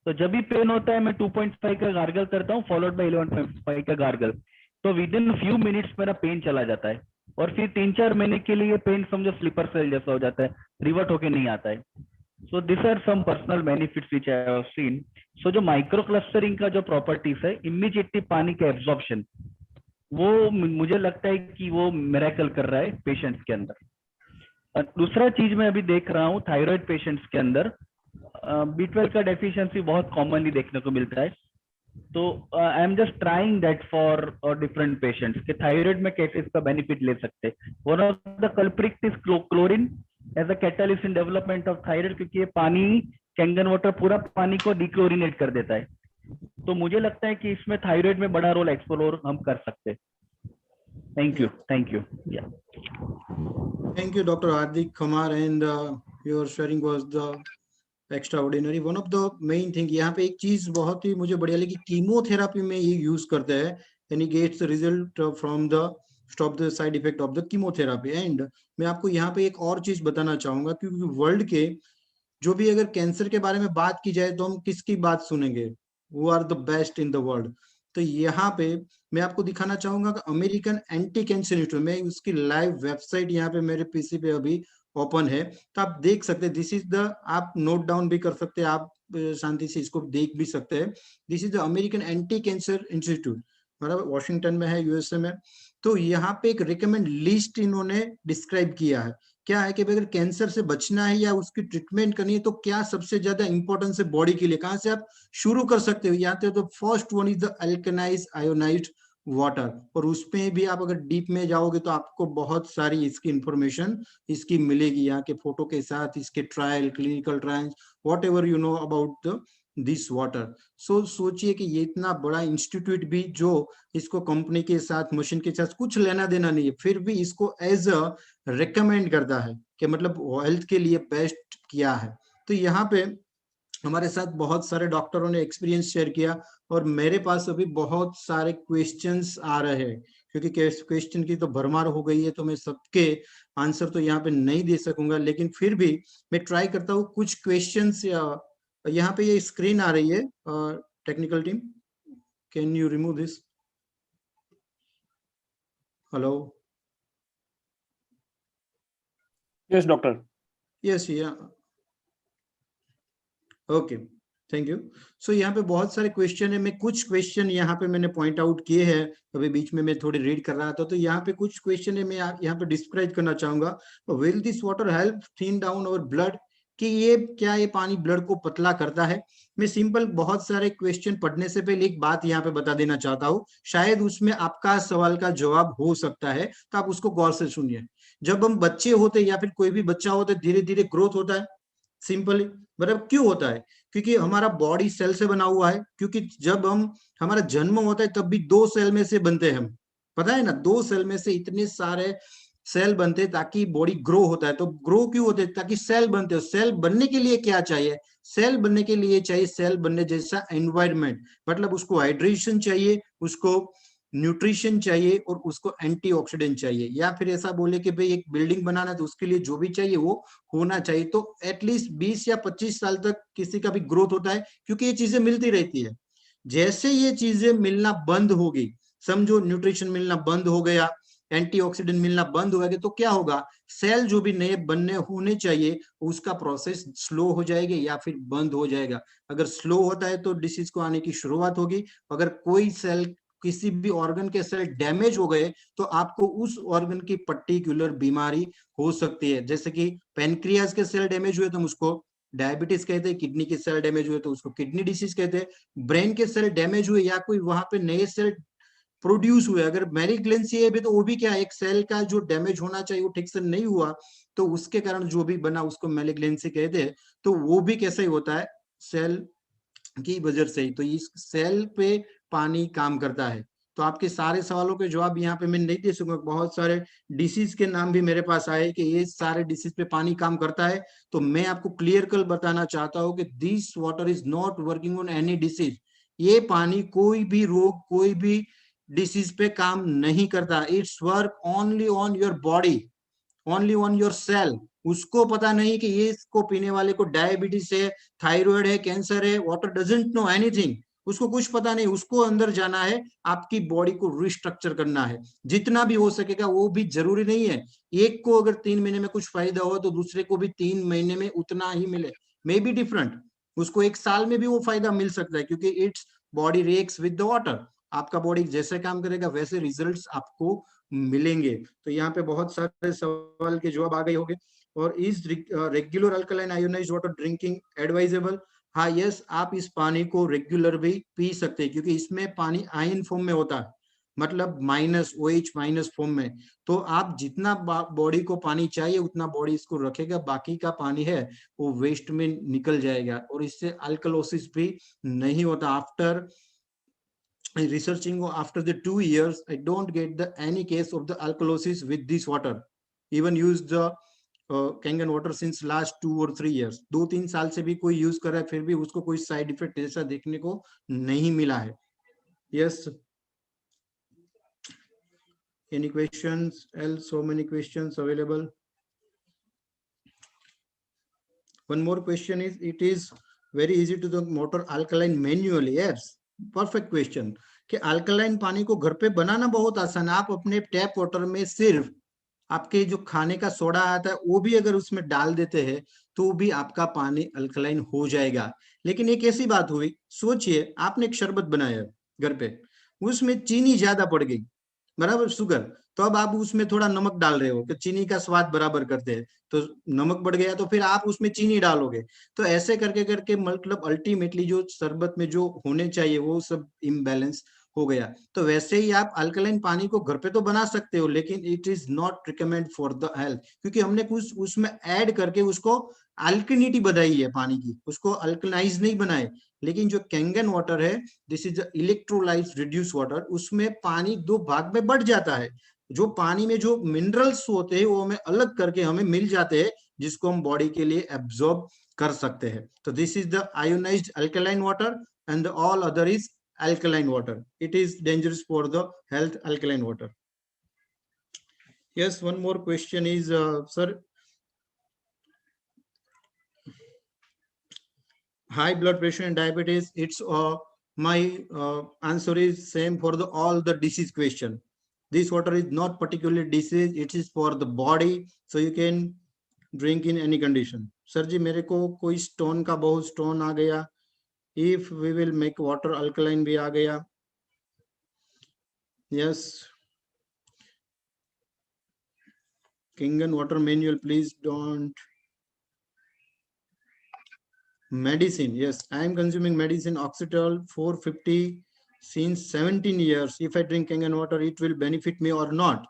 तो जब भी पेन होता है मैं 2.5 का गार्गल करता हूँ फॉलोड बाय 11.5 का गार्गल. तो विद इन फ्यू मिनट्स मेरा पेन चला जाता है और फिर 3-4 महीने के लिए पेन समझो स्लीपर सेल जैसा हो जाता है, रिवर्ट होके नहीं आता है. So this are some personal benefits which I have seen. So जो माइक्रो क्लस्टरिंग का जो प्रॉपर्टीज है, इमीडिएटली पानी का एब्जॉर्प्शन, वो मुझे लगता है कि वो मिरेकल कर रहा है पेशेंट्स के अंदर. दूसरा चीज मैं अभी देख रहा हूँ थायराइड पेशेंट्स के अंदर B12 का डेफिशिएंसी बहुत कॉमनली देखने को मिलता है. तो I am just trying that for different patients कि थायराइड में कैसे इसका बेनिफिट ले सकते हैं। One of the culprit is chlorine as a catalyst in development of thyroid, क्योंकि ये पानी कैंगन वाटर पूरा पानी को डिक्लोरिनेट कर देता है। तो मुझे लगता है कि इसमें थायराइड में बड़ा रोल एक्सप्लोर हम कर सकते हैं। Thank you, thank you. Thank you, Dr. Hardik Kumar, and your sharing was the extraordinary. One of the main thing यहाँ पे एक चीज बहुत ही मुझे बढ़िया लगी, कीमोथेरापी में ये यूज करते हैं and he gets the result from the stop the side effect of the chemotherapy. And मैं आपको यहाँ पे एक और चीज बताना चाहूंगा, क्योंकि वर्ल्ड के जो भी अगर कैंसर के बारे में बात की जाए तो हम किसकी बात सुनेंगे? Who are the best in the world? तो यहाँ पे मैं आपको दिखाना चाहूंगा कि अमेरिकन एंटी कैंसर इंस्टीट्यूट में उसकी लाइव वेबसाइट यहाँ पे मेरे पीसी पे अभी ओपन है, तो आप देख सकते हैं। दिस इज द, आप नोट डाउन भी कर सकते हैं, आप शांति से इसको देख भी सकते हैं। This is the American anti cancer institute, मतलब वॉशिंगटन में है, यूएसए में। तो यहाँ पे एक रिकमेंड लिस्ट इन्होंने डिस्क्राइब किया है। क्या है कि अगर कैंसर से बचना है या उसकी ट्रीटमेंट करनी है तो क्या सबसे ज्यादा इंपॉर्टेंस है बॉडी के लिए, कहाँ से आप शुरू कर सकते हो। यहाँ पे तो first one is the alkalize ionized water, और उसमें भी आप अगर डीप में जाओगे तो आपको बहुत सारी इसकी इंफॉर्मेशन इसकी मिलेगी, यहाँ के फोटो के साथ, इसके trial, clinical trials, whatever you know about the this water. So सोचिए कि ये इतना बड़ा इंस्टीट्यूट भी, जो इसको कंपनी के साथ, मशीन के साथ कुछ लेना देना नहीं है, फिर भी इसको एज अ रिकमेंड करता है कि मतलब हेल्थ के लिए बेस्ट क्या है। तो यहाँ पे हमारे साथ बहुत सारे डॉक्टरों ने एक्सपीरियंस शेयर किया, और मेरे पास अभी बहुत सारे क्वेश्चंस आ रहे हैं, क्योंकि क्वेश्चन की तो भरमार हो गई है, तो मैं सबके आंसर तो यहाँ पे नहीं दे सकूंगा, लेकिन फिर भी मैं ट्राई करता हूँ कुछ क्वेश्चंस। यहाँ पे ये स्क्रीन आ रही है, technical team, can you remove this? Hello? Yes doctor. Yes, या ओके, थैंक यू। सो यहाँ पे बहुत सारे क्वेश्चन है, मैं कुछ क्वेश्चन यहाँ पे मैंने पॉइंट आउट किए हैं, अभी बीच में मैं थोड़ी रीड कर रहा था, तो यहाँ पे कुछ क्वेश्चन है, मैं यहाँ पे डिस्क्राइब करना चाहूंगा। Will this water help thin down our blood, कि ये क्या ये पानी ब्लड को पतला करता है? मैं सिंपल बहुत सारे क्वेश्चन पढ़ने से पहले एक बात यहाँ पे बता देना चाहता हूँ, शायद उसमें आपका सवाल का जवाब हो सकता है, तो आप उसको गौर से सुनिए। जब हम बच्चे होते या फिर कोई भी बच्चा होता है, धीरे धीरे ग्रोथ होता है, सिंपली, मतलब क्यों होता है? क्योंकि हमारा बॉडी सेल से बना हुआ है, क्योंकि जब हम, हमारा जन्म होता है तब भी 2 सेल में से बनते हैं हम, पता है ना, 2 सेल में से इतने सारे सेल बनते हैं ताकि बॉडी ग्रो होता है। तो ग्रो क्यों होते हैं? ताकि सेल बनते हो। सेल बनने के लिए क्या चाहिए? सेल बनने के लिए चाहिए सेल बनने जैसा एनवायरनमेंट, मतलब उसको हाइड्रेशन चाहिए, उसको न्यूट्रिशन चाहिए, और उसको एंटीऑक्सीडेंट चाहिए। या फिर ऐसा बोले कि भाई एक बिल्डिंग बनाना है तो उसके लिए जो भी चाहिए वो होना चाहिए। तो एटलीस्ट 20 या 25 साल तक किसी का भी ग्रोथ होता है, क्योंकि ये चीजें मिलती रहती है। जैसे ये चीजें मिलना बंद होगी, समझो न्यूट्रिशन मिलना बंद हो गया, एंटीऑक्सीडेंट मिलना बंद हो गया, तो क्या होगा? सेल जो भी नए बनने होने चाहिए उसका प्रोसेस स्लो हो जाएगा या फिर बंद हो जाएगा। अगर स्लो होता है तो डिसीज को आने की शुरुआत होगी। अगर कोई सेल, किसी भी ऑर्गन के सेल डैमेज हो गए तो आपको उस ऑर्गन की पर्टिकुलर बीमारी हो सकती है। जैसे कि पेनक्रियाज के सेल डैमेज हुए तो उसको डायबिटीज कहते हैं, किडनी के सेल डैमेज हुए तो उसको किडनी डिसीज कहते हैं, ब्रेन के सेल डैमेज हुए या कोई वहां पे नए सेल प्रोड्यूस हुए, अगर मैलिग्नेंसी है भी तो वो भी क्या, एक सेल का जो डैमेज होना चाहिए वो ठीक से नहीं हुआ, तो उसके कारण जो भी बना उसको मैलिग्नेंसी कहते हैं। तो वो भी कैसे ही होता है? सेल की वजह से ही। तो इस सेल पे पानी काम करता है। तो आपके सारे सवालों के जवाब यहाँ पे मैं नहीं दे सकूंगा। बहुत सारे डिसीज के नाम भी मेरे पास आए कि ये सारे डिसीज पे पानी काम करता है, तो मैं आपको क्लियर कल बताना चाहता हूँ कि this water is not working on any disease. ये पानी कोई भी रोग, कोई भी डिसीज पे काम नहीं करता। It's work only on your body, only on your cell. उसको पता नहीं कि ये इसको पीने वाले को डायबिटीज है, थायराइड है, कैंसर है, वाटर डजंट नो एनीथिंग, उसको कुछ पता नहीं। उसको अंदर जाना है, आपकी बॉडी को रिस्ट्रक्चर करना है जितना भी हो सकेगा। वो भी जरूरी नहीं है एक को अगर 3 महीने में कुछ फायदा हो तो दूसरे को भी 3 महीने में उतना ही मिले, मे बी डिफरेंट, उसको 1 साल में भी वो फायदा मिल सकता है, क्योंकि its body reacts with the water. आपका बॉडी जैसे काम करेगा वैसे रिजल्ट्स आपको मिलेंगे। तो यहाँ पे बहुत सारे सवाल के जवाब आ गए होंगे। और is regular alkaline ionised water drinking advisable? हाँ यस, आप इस पानी को रेगुलर भी पी सकते हैं क्योंकि इसमें पानी आयन फॉर्म में होता है, मतलब -OH माइनस फॉर्म में। तो आप जितना बॉडी को पानी चाहिए उतना बॉडी इसको रखेगा, बाकी का पानी है वो वेस्ट में निकल जाएगा और इससे अल्कलोसिस भी नहीं होता। After researching after the 2 years, I don't get any case of the alkalosis with this water. Even use the Kangen water since last 2 or 3 years. 2-3 साल से भी कोई यूज कर रहा है फिर भी उसको कोई साइड इफेक्ट ऐसा देखने को नहीं मिला है. Yes. Any questions? Else, so many questions available. One more question is, it is very easy to the motor alkaline manually. Yes. Perfect question कि अल्कलाइन पानी को घर पे बनाना बहुत आसान है. आप अपने टैप वाटर में सिर्फ आपके जो खाने का सोडा आता है वो भी अगर उसमें डाल देते हैं तो भी आपका पानी अल्कलाइन हो जाएगा. लेकिन एक ऐसी बात हुई, सोचिए आपने एक शरबत बनाया घर पे, उसमें चीनी ज्यादा पड़ गई, बराबर, शुगर, तो अब आप उसमें थोड़ा नमक डाल रहे हो कि चीनी का स्वाद बराबर करते हैं, तो नमक बढ़ गया तो फिर आप उसमें चीनी डालोगे. तो ऐसे करके करके मतलब अल्टीमेटली जो शरबत में जो होने चाहिए वो सब इम्बैलेंस हो गया. तो वैसे ही आप अल्कलाइन पानी को घर पे तो बना सकते हो लेकिन it is not recommend for the health, क्योंकि हमने कुछ उसमें ऐड करके उसको अल्कलिनिटी बनाई है पानी की, उसको अल्कलाइज नहीं बनाए. लेकिन जो कैंगन वाटर है, this is electrolyte reduce water, उसमें पानी 2 भाग में बढ़ जाता है. जो पानी में जो मिनरल्स होते हैं वो हमें अलग करके हमें मिल जाते हैं जिसको हम बॉडी के लिए एब्जॉर्ब कर सकते हैं. तो this is the ionised alkaline water and all other is alkaline water. It is dangerous for the health, alkaline water. Yes, one more question is, sir, high blood pressure and diabetes, it's my answer is same for the all the disease question. This water is not particularly disease, it is for the body, so you can drink in any condition. Sir जी मेरे को कोई stone का बहुत stone आ गया, if we will make water alkaline भी आ गया. Yes. Kangen water manual, please don't. Medicine, yes, I am consuming medicine Oxetol 450 since 17 years. If I drink Kangen water, it will benefit me or not?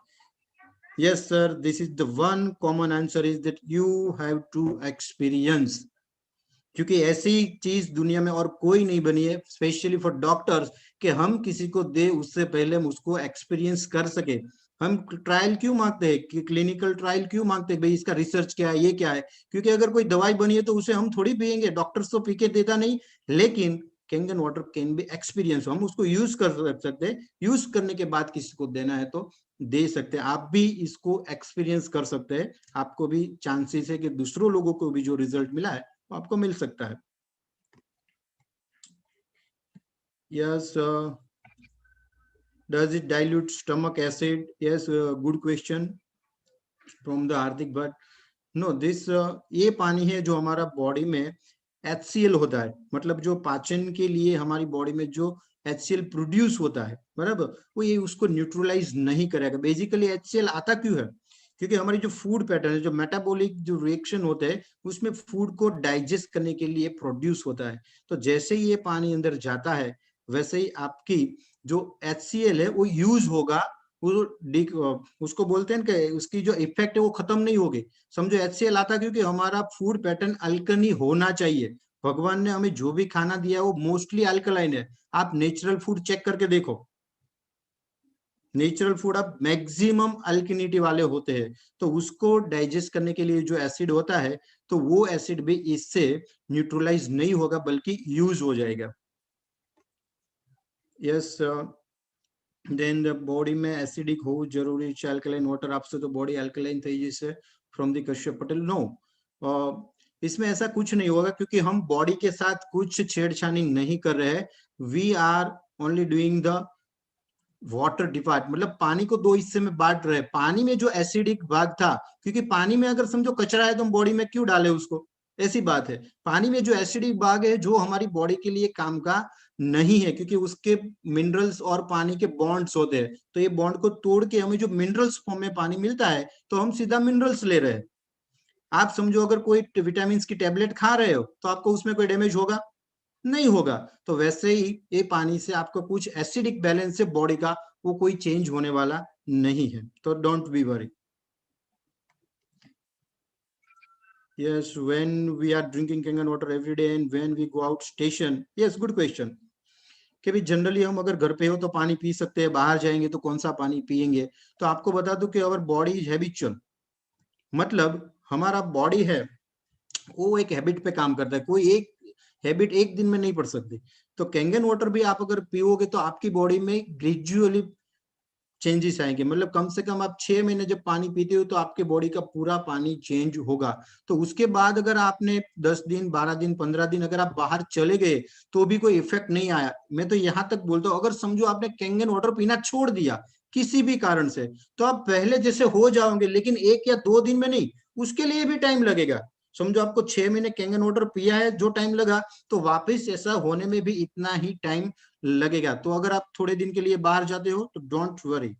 Yes, sir. This is the one common answer is that you have to experience. क्योंकि ऐसी चीज दुनिया में और कोई नहीं बनी है स्पेशली फॉर डॉक्टर्स कि हम किसी को दे उससे पहले हम उसको एक्सपीरियंस कर सके. हम ट्रायल क्यों मांगते हैं कि क्लिनिकल ट्रायल क्यों मांगते हैं, भाई इसका रिसर्च क्या है, ये क्या है, क्योंकि अगर कोई दवाई बनी है तो उसे हम थोड़ी पिएंगे, डॉक्टर्स तो पी के देता नहीं. लेकिन Kangen water can be experience, हम उसको यूज कर सकते हैं, यूज करने के बाद किसी को देना है तो दे सकते हैं. आप भी इसको एक्सपीरियंस कर सकते हैं, आपको भी चांसेस है कि दूसरों लोगों को भी जो रिजल्ट मिला है आपको मिल सकता है. Yes, does it dilute stomach acid? Yes, good question from the Hardik, but no, this ये पानी है जो हमारा बॉडी में HCl होता है, मतलब जो पाचन के लिए हमारी बॉडी में जो HCl प्रोड्यूस होता है, बराबर, वो ये उसको न्यूट्रलाइज नहीं करेगा. बेसिकली HCl आता क्यों है, क्योंकि हमारी जो फूड पैटर्न है, जो मेटाबॉलिक जो रिएक्शन होते हैं उसमें फूड को डाइजेस्ट करने के लिए प्रोड्यूस होता है. तो जैसे ही ये पानी अंदर जाता है वैसे ही आपकी जो HCl है वो यूज होगा, वो उसको बोलते हैं कि उसकी जो इफेक्ट है वो खत्म नहीं होगी. समझो HCl आता क्योंकि हमारा फूड पैटर्न अल्कली होना चाहिए. भगवान ने हमें जो भी खाना दिया वो मोस्टली अल्कलाइन है. आप नेचुरल फूड चेक करके देखो, नेचुरल फूड अब मैक्सिमम अल्कलिनिटी वाले होते हैं, तो उसको डाइजेस्ट करने के लिए जो एसिड होता है तो वो एसिड भी इससे न्यूट्रलाइज नहीं होगा बल्कि यूज हो जाएगा. यस, देन द बॉडी में एसिडिक हो जरूरी है अल्कलाइन वाटर, आपसे तो बॉडी अल्कलाइन थी जैसे from the Kashyap Patel. No, इसमें ऐसा कुछ नहीं होगा क्योंकि हम बॉडी के साथ कुछ छेड़छाड़ी नहीं कर रहे हैं. We are only doing the water divide, मतलब पानी को 2 हिस्से में बांट रहे. पानी में जो एसिडिक भाग था, क्योंकि पानी में अगर समझो कचरा है तो हम बॉडी में क्यों डाले उसको, ऐसी बात है. पानी में जो एसिडिक भाग है जो हमारी बॉडी के लिए काम का नहीं है, क्योंकि उसके मिनरल्स और पानी के बॉन्ड्स होते हैं, तो ये बॉन्ड को तोड़ के हमें जो मिनरल्स फॉर्म में पानी मिलता है तो हम सीधा मिनरल्स ले रहे हैं. आप समझो अगर कोई विटामिन की टेबलेट खा रहे हो तो आपको उसमें कोई डैमेज होगा, नहीं होगा। तो वैसे ही ये पानी से आपका कुछ एसिडिक बैलेंस है बॉडी का, वो कोई चेंज होने वाला नहीं है, तो don't be worry. Yes, when we are drinking Kangen water every day and when we go out station, yes, good question. कि भी जनरली हम अगर घर पे हो तो पानी पी सकते हैं, बाहर जाएंगे तो कौन सा पानी पिएंगे। तो आपको बता दूं कि अवर बॉडी इज हैबिचुअल, मतलब हमारा बॉडी है वो एक हैबिट पे काम करता है, कोई एक हैबिट एक दिन में नहीं पड़ सकती। तो कैंगन वाटर भी आप अगर पियोगे तो आपकी बॉडी में ग्रेजुअली चेंजेस आएंगे, मतलब कम से कम आप 6 महीने जब पानी पीते हो तो आपके बॉडी का पूरा पानी चेंज होगा। तो उसके बाद अगर आपने 10 दिन 12 दिन 15 दिन अगर आप बाहर चले गए तो भी कोई इफेक्ट नहीं आया। मैं तो यहां तक बोलता हूँ, अगर समझो आपने कैंगन वाटर पीना छोड़ दिया किसी भी कारण से, तो आप पहले जैसे हो जाओगे, लेकिन 1 या 2 दिन में नहीं, उसके लिए भी टाइम लगेगा। समझो आपको 6 महीने कैंगन वाटर पिया है, जो टाइम लगा, तो वापस ऐसा होने में भी इतना ही टाइम लगेगा। तो अगर आप थोड़े दिन के लिए बाहर जाते हो तो don't worry.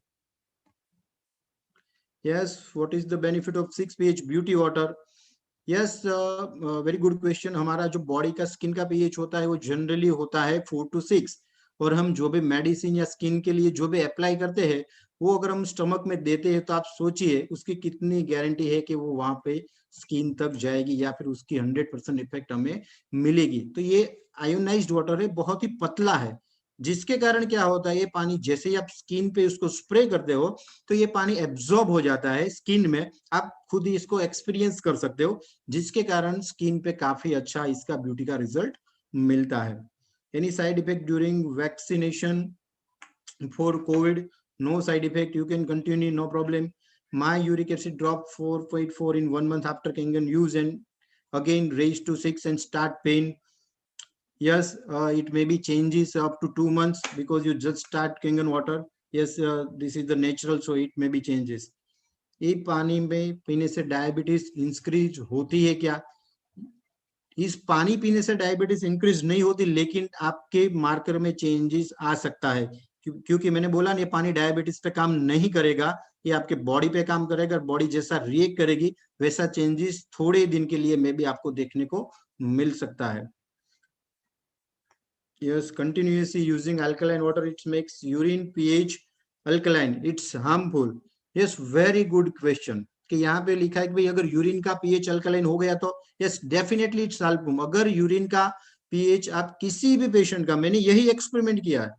Yes, what is the benefit of 6 pH beauty water? Yes, very good question. हमारा जो बॉडी का स्किन का pH होता है वो जनरली होता है 4 to 6, और हम जो भी मेडिसिन या स्किन के लिए जो भी अप्लाई करते हैं वो अगर हम स्टमक में देते हैं तो आप सोचिए उसकी कितनी गारंटी है कि वो वहां पे स्किन तक जाएगी या फिर उसकी 100% इफेक्ट हमें मिलेगी। तो ये आयोनाइज्ड वाटर है, बहुत ही पतला है, जिसके कारण क्या होता है, ये पानी जैसे ही आप स्किन पे उसको स्प्रे करते हो तो ये पानी एब्जॉर्ब हो जाता है स्किन में, आप खुद ही इसको एक्सपीरियंस कर सकते हो, जिसके कारण स्किन पे काफी अच्छा इसका ब्यूटी का रिजल्ट मिलता है। Any side effect during vaccination for COVID? No side effect, you can continue, no problem. My uric acid dropped 4.4 in 1 month after Kangen use and again raised to 6 and start pain. Yes, it may be changes up to 2 months because you just start Kangen water. Yes, this is the natural, so it may be changes. ये पानी में पीने से diabetes increase होती है क्या? इस पानी पीने से डायबिटीज इंक्रीज नहीं होती, लेकिन आपके मार्कर में चेंजेस आ सकता है, क्योंकि मैंने बोला ये पानी डायबिटीज पे काम नहीं करेगा, ये आपके बॉडी पे काम करेगा। बॉडी जैसा रिएक्ट करेगी वैसा चेंजेस थोड़े दिन के लिए में भी आपको देखने को मिल सकता है। Yes, continuously using alkaline water, it makes urine pH alkaline, it's harmful. Yes, very good question। कि यहाँ पे लिखा है कि भाई अगर यूरिन का pH अल्कलाइन हो गया तो यस डेफिनेटली इट्स हार्मफुल। अगर यूरिन का pH आप किसी भी पेशेंट का, मैंने यही एक्सपेरिमेंट किया है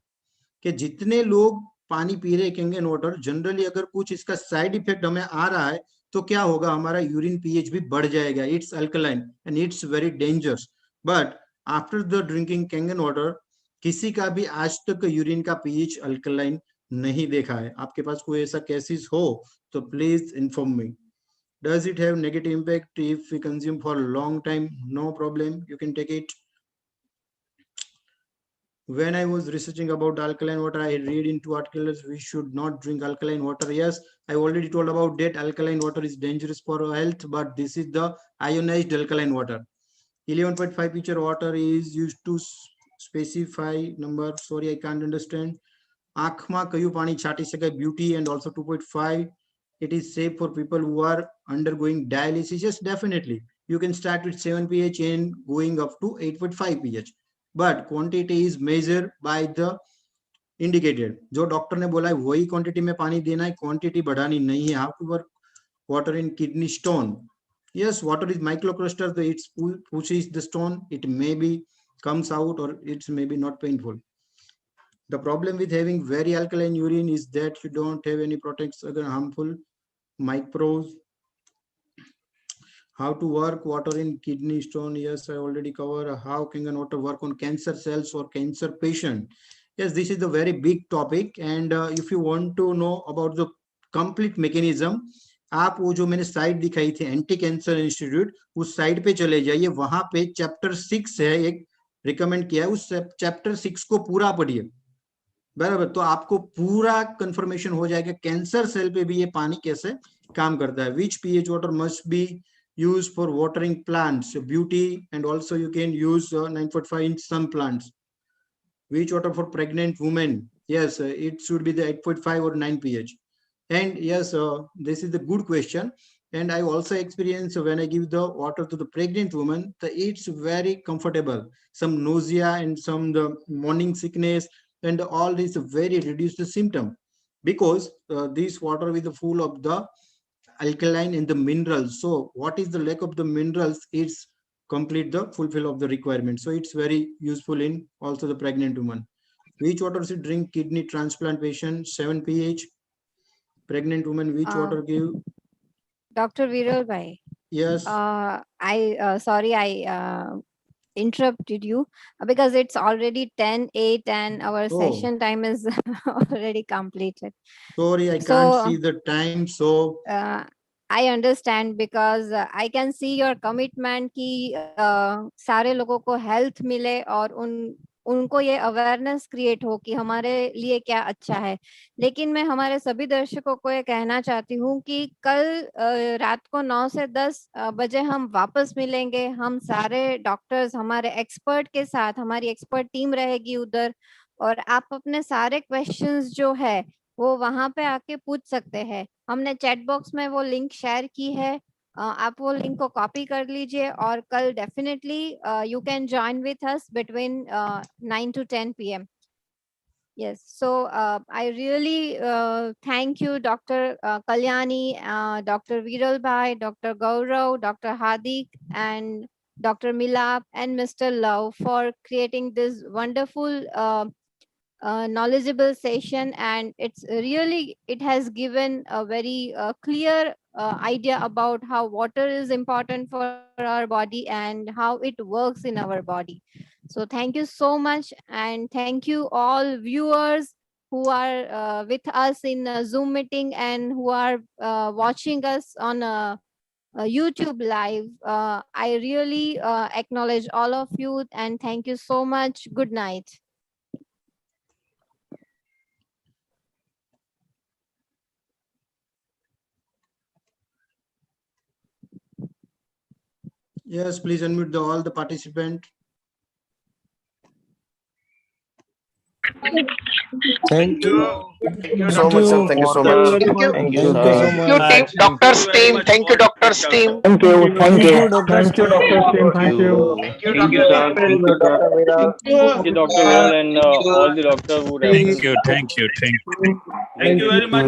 कि जितने लोग पानी पी रहे कैंगन वाटर, जनरली अगर कुछ इसका साइड इफेक्ट हमें आ रहा है तो क्या होगा, हमारा यूरिन pH भी बढ़ जाएगा, it's alkaline and it's very dangerous. But after the drinking Kangen water किसी का भी आज तक यूरिन का pH अल्कलाइन नहीं देखा है। आपके पास कोई ऐसा केसेस हो तो please inform me. Does it have negative impact if we consume for long time? No problem, you can take it. When I was researching about alkaline water, I read in 2 articles we should not drink alkaline water. Yes, I already told about that. Alkaline water is dangerous for health, but this is the ionized alkaline water. 11.5 picture water is used to specify number. Sorry, I can't understand. Akhma kayu pani chati sakai beauty, and also 2.5. It is safe for people who are undergoing dialysis. Yes, definitely. You can start with 7 pH and going up to 8.5 pH. But quantity is measure by the indicated, जो doctor ने बोला है वही quantity में पानी देना है, quantity बढ़ानी नहीं है। How to work water in kidney stone? Yes, water is microcluster, तो it's pushes the stone, it may be comes out or it's maybe not painful. The problem with having very alkaline urine is that you don't have any protects against harmful microbes. How to work water in kidney stone? Yes, I already covered. How can water work on cancer cells or cancer patient? Yes, this is the very big topic, and if you want to know about the complete mechanism, आप वो जो मैंने site दिखाई थी anti cancer institute, उस site पे चले जाइए, वहां पे चैप्टर 6 है, एक रिकमेंड किया है, उस चैप्टर 6 को पूरा पढ़िए, बराबर, तो आपको पूरा कंफर्मेशन हो जाएगा कैंसर सेल पे भी ये पानी कैसे काम करता है। विच pH water must be used for watering plants, beauty, and also you can use 9.5 in some plants. Which water for pregnant women? Yes, it should be the 8.5 or 9 pH. And yes, this is the good question. And I also experience when I give the water to the pregnant woman, it's very comfortable. Some nausea and some the morning sickness and all this very reduced symptom, because this water is full of the alkaline and the minerals. So what is the lack of the minerals? It's complete the fulfill of the requirement. So it's very useful in also the pregnant woman. Which water should drink kidney transplant patient? 7 pH. Pregnant woman, which water give? Dr. Viral Bhai. Yes. Sorry, I interrupted you because it's already 10:08 and our session time is already completed. Sorry, I can't see the time. So I understand because I can see your commitment कि सारे लोगों को health मिले और उनको ये awareness create हो कि हमारे लिए क्या अच्छा है। लेकिन मैं हमारे सभी दर्शकों को ये कहना चाहती हूँ कि कल रात को 9 से 10 बजे हम वापस मिलेंगे। हम सारे डॉक्टर्स हमारे एक्सपर्ट के साथ, हमारी एक्सपर्ट टीम रहेगी उधर, और आप अपने सारे क्वेश्चंस जो है वो वहां पे आके पूछ सकते हैं। हमने चैट बॉक्स में वो लिंक शेयर की है, आप वो लिंक को कॉपी कर लीजिए और कल definitely you can join with us between 9 to 10 p.m. Yes, so I really thank you, Dr. Kalyani, Dr. Viral Bhai, Dr. Gaurav, Dr. Hadik, and Dr. Milap, and Mr. Love for creating this wonderful knowledgeable session, and it has given a very clear idea about how water is important for our body and how it works in our body. So thank you so much, and thank you all viewers who are with us in a Zoom meeting and who are watching us on a YouTube live. I really acknowledge all of you and thank you so much. Good night. Yes, please unmute all the participants. Thank you so much, sir. Thank you so much. Thank you. Thank you so much. Thank you, team. Doctor's team. Thank you, doctor's team. Thank you. Thank you, doctor. Thank you, Dr. Sim. Thank you. Thank you, sir. Thank you, sir. Thank you, Dr. Viral, and all the doctors who have. Thank you. Thank you. Thank you. Thank you very much.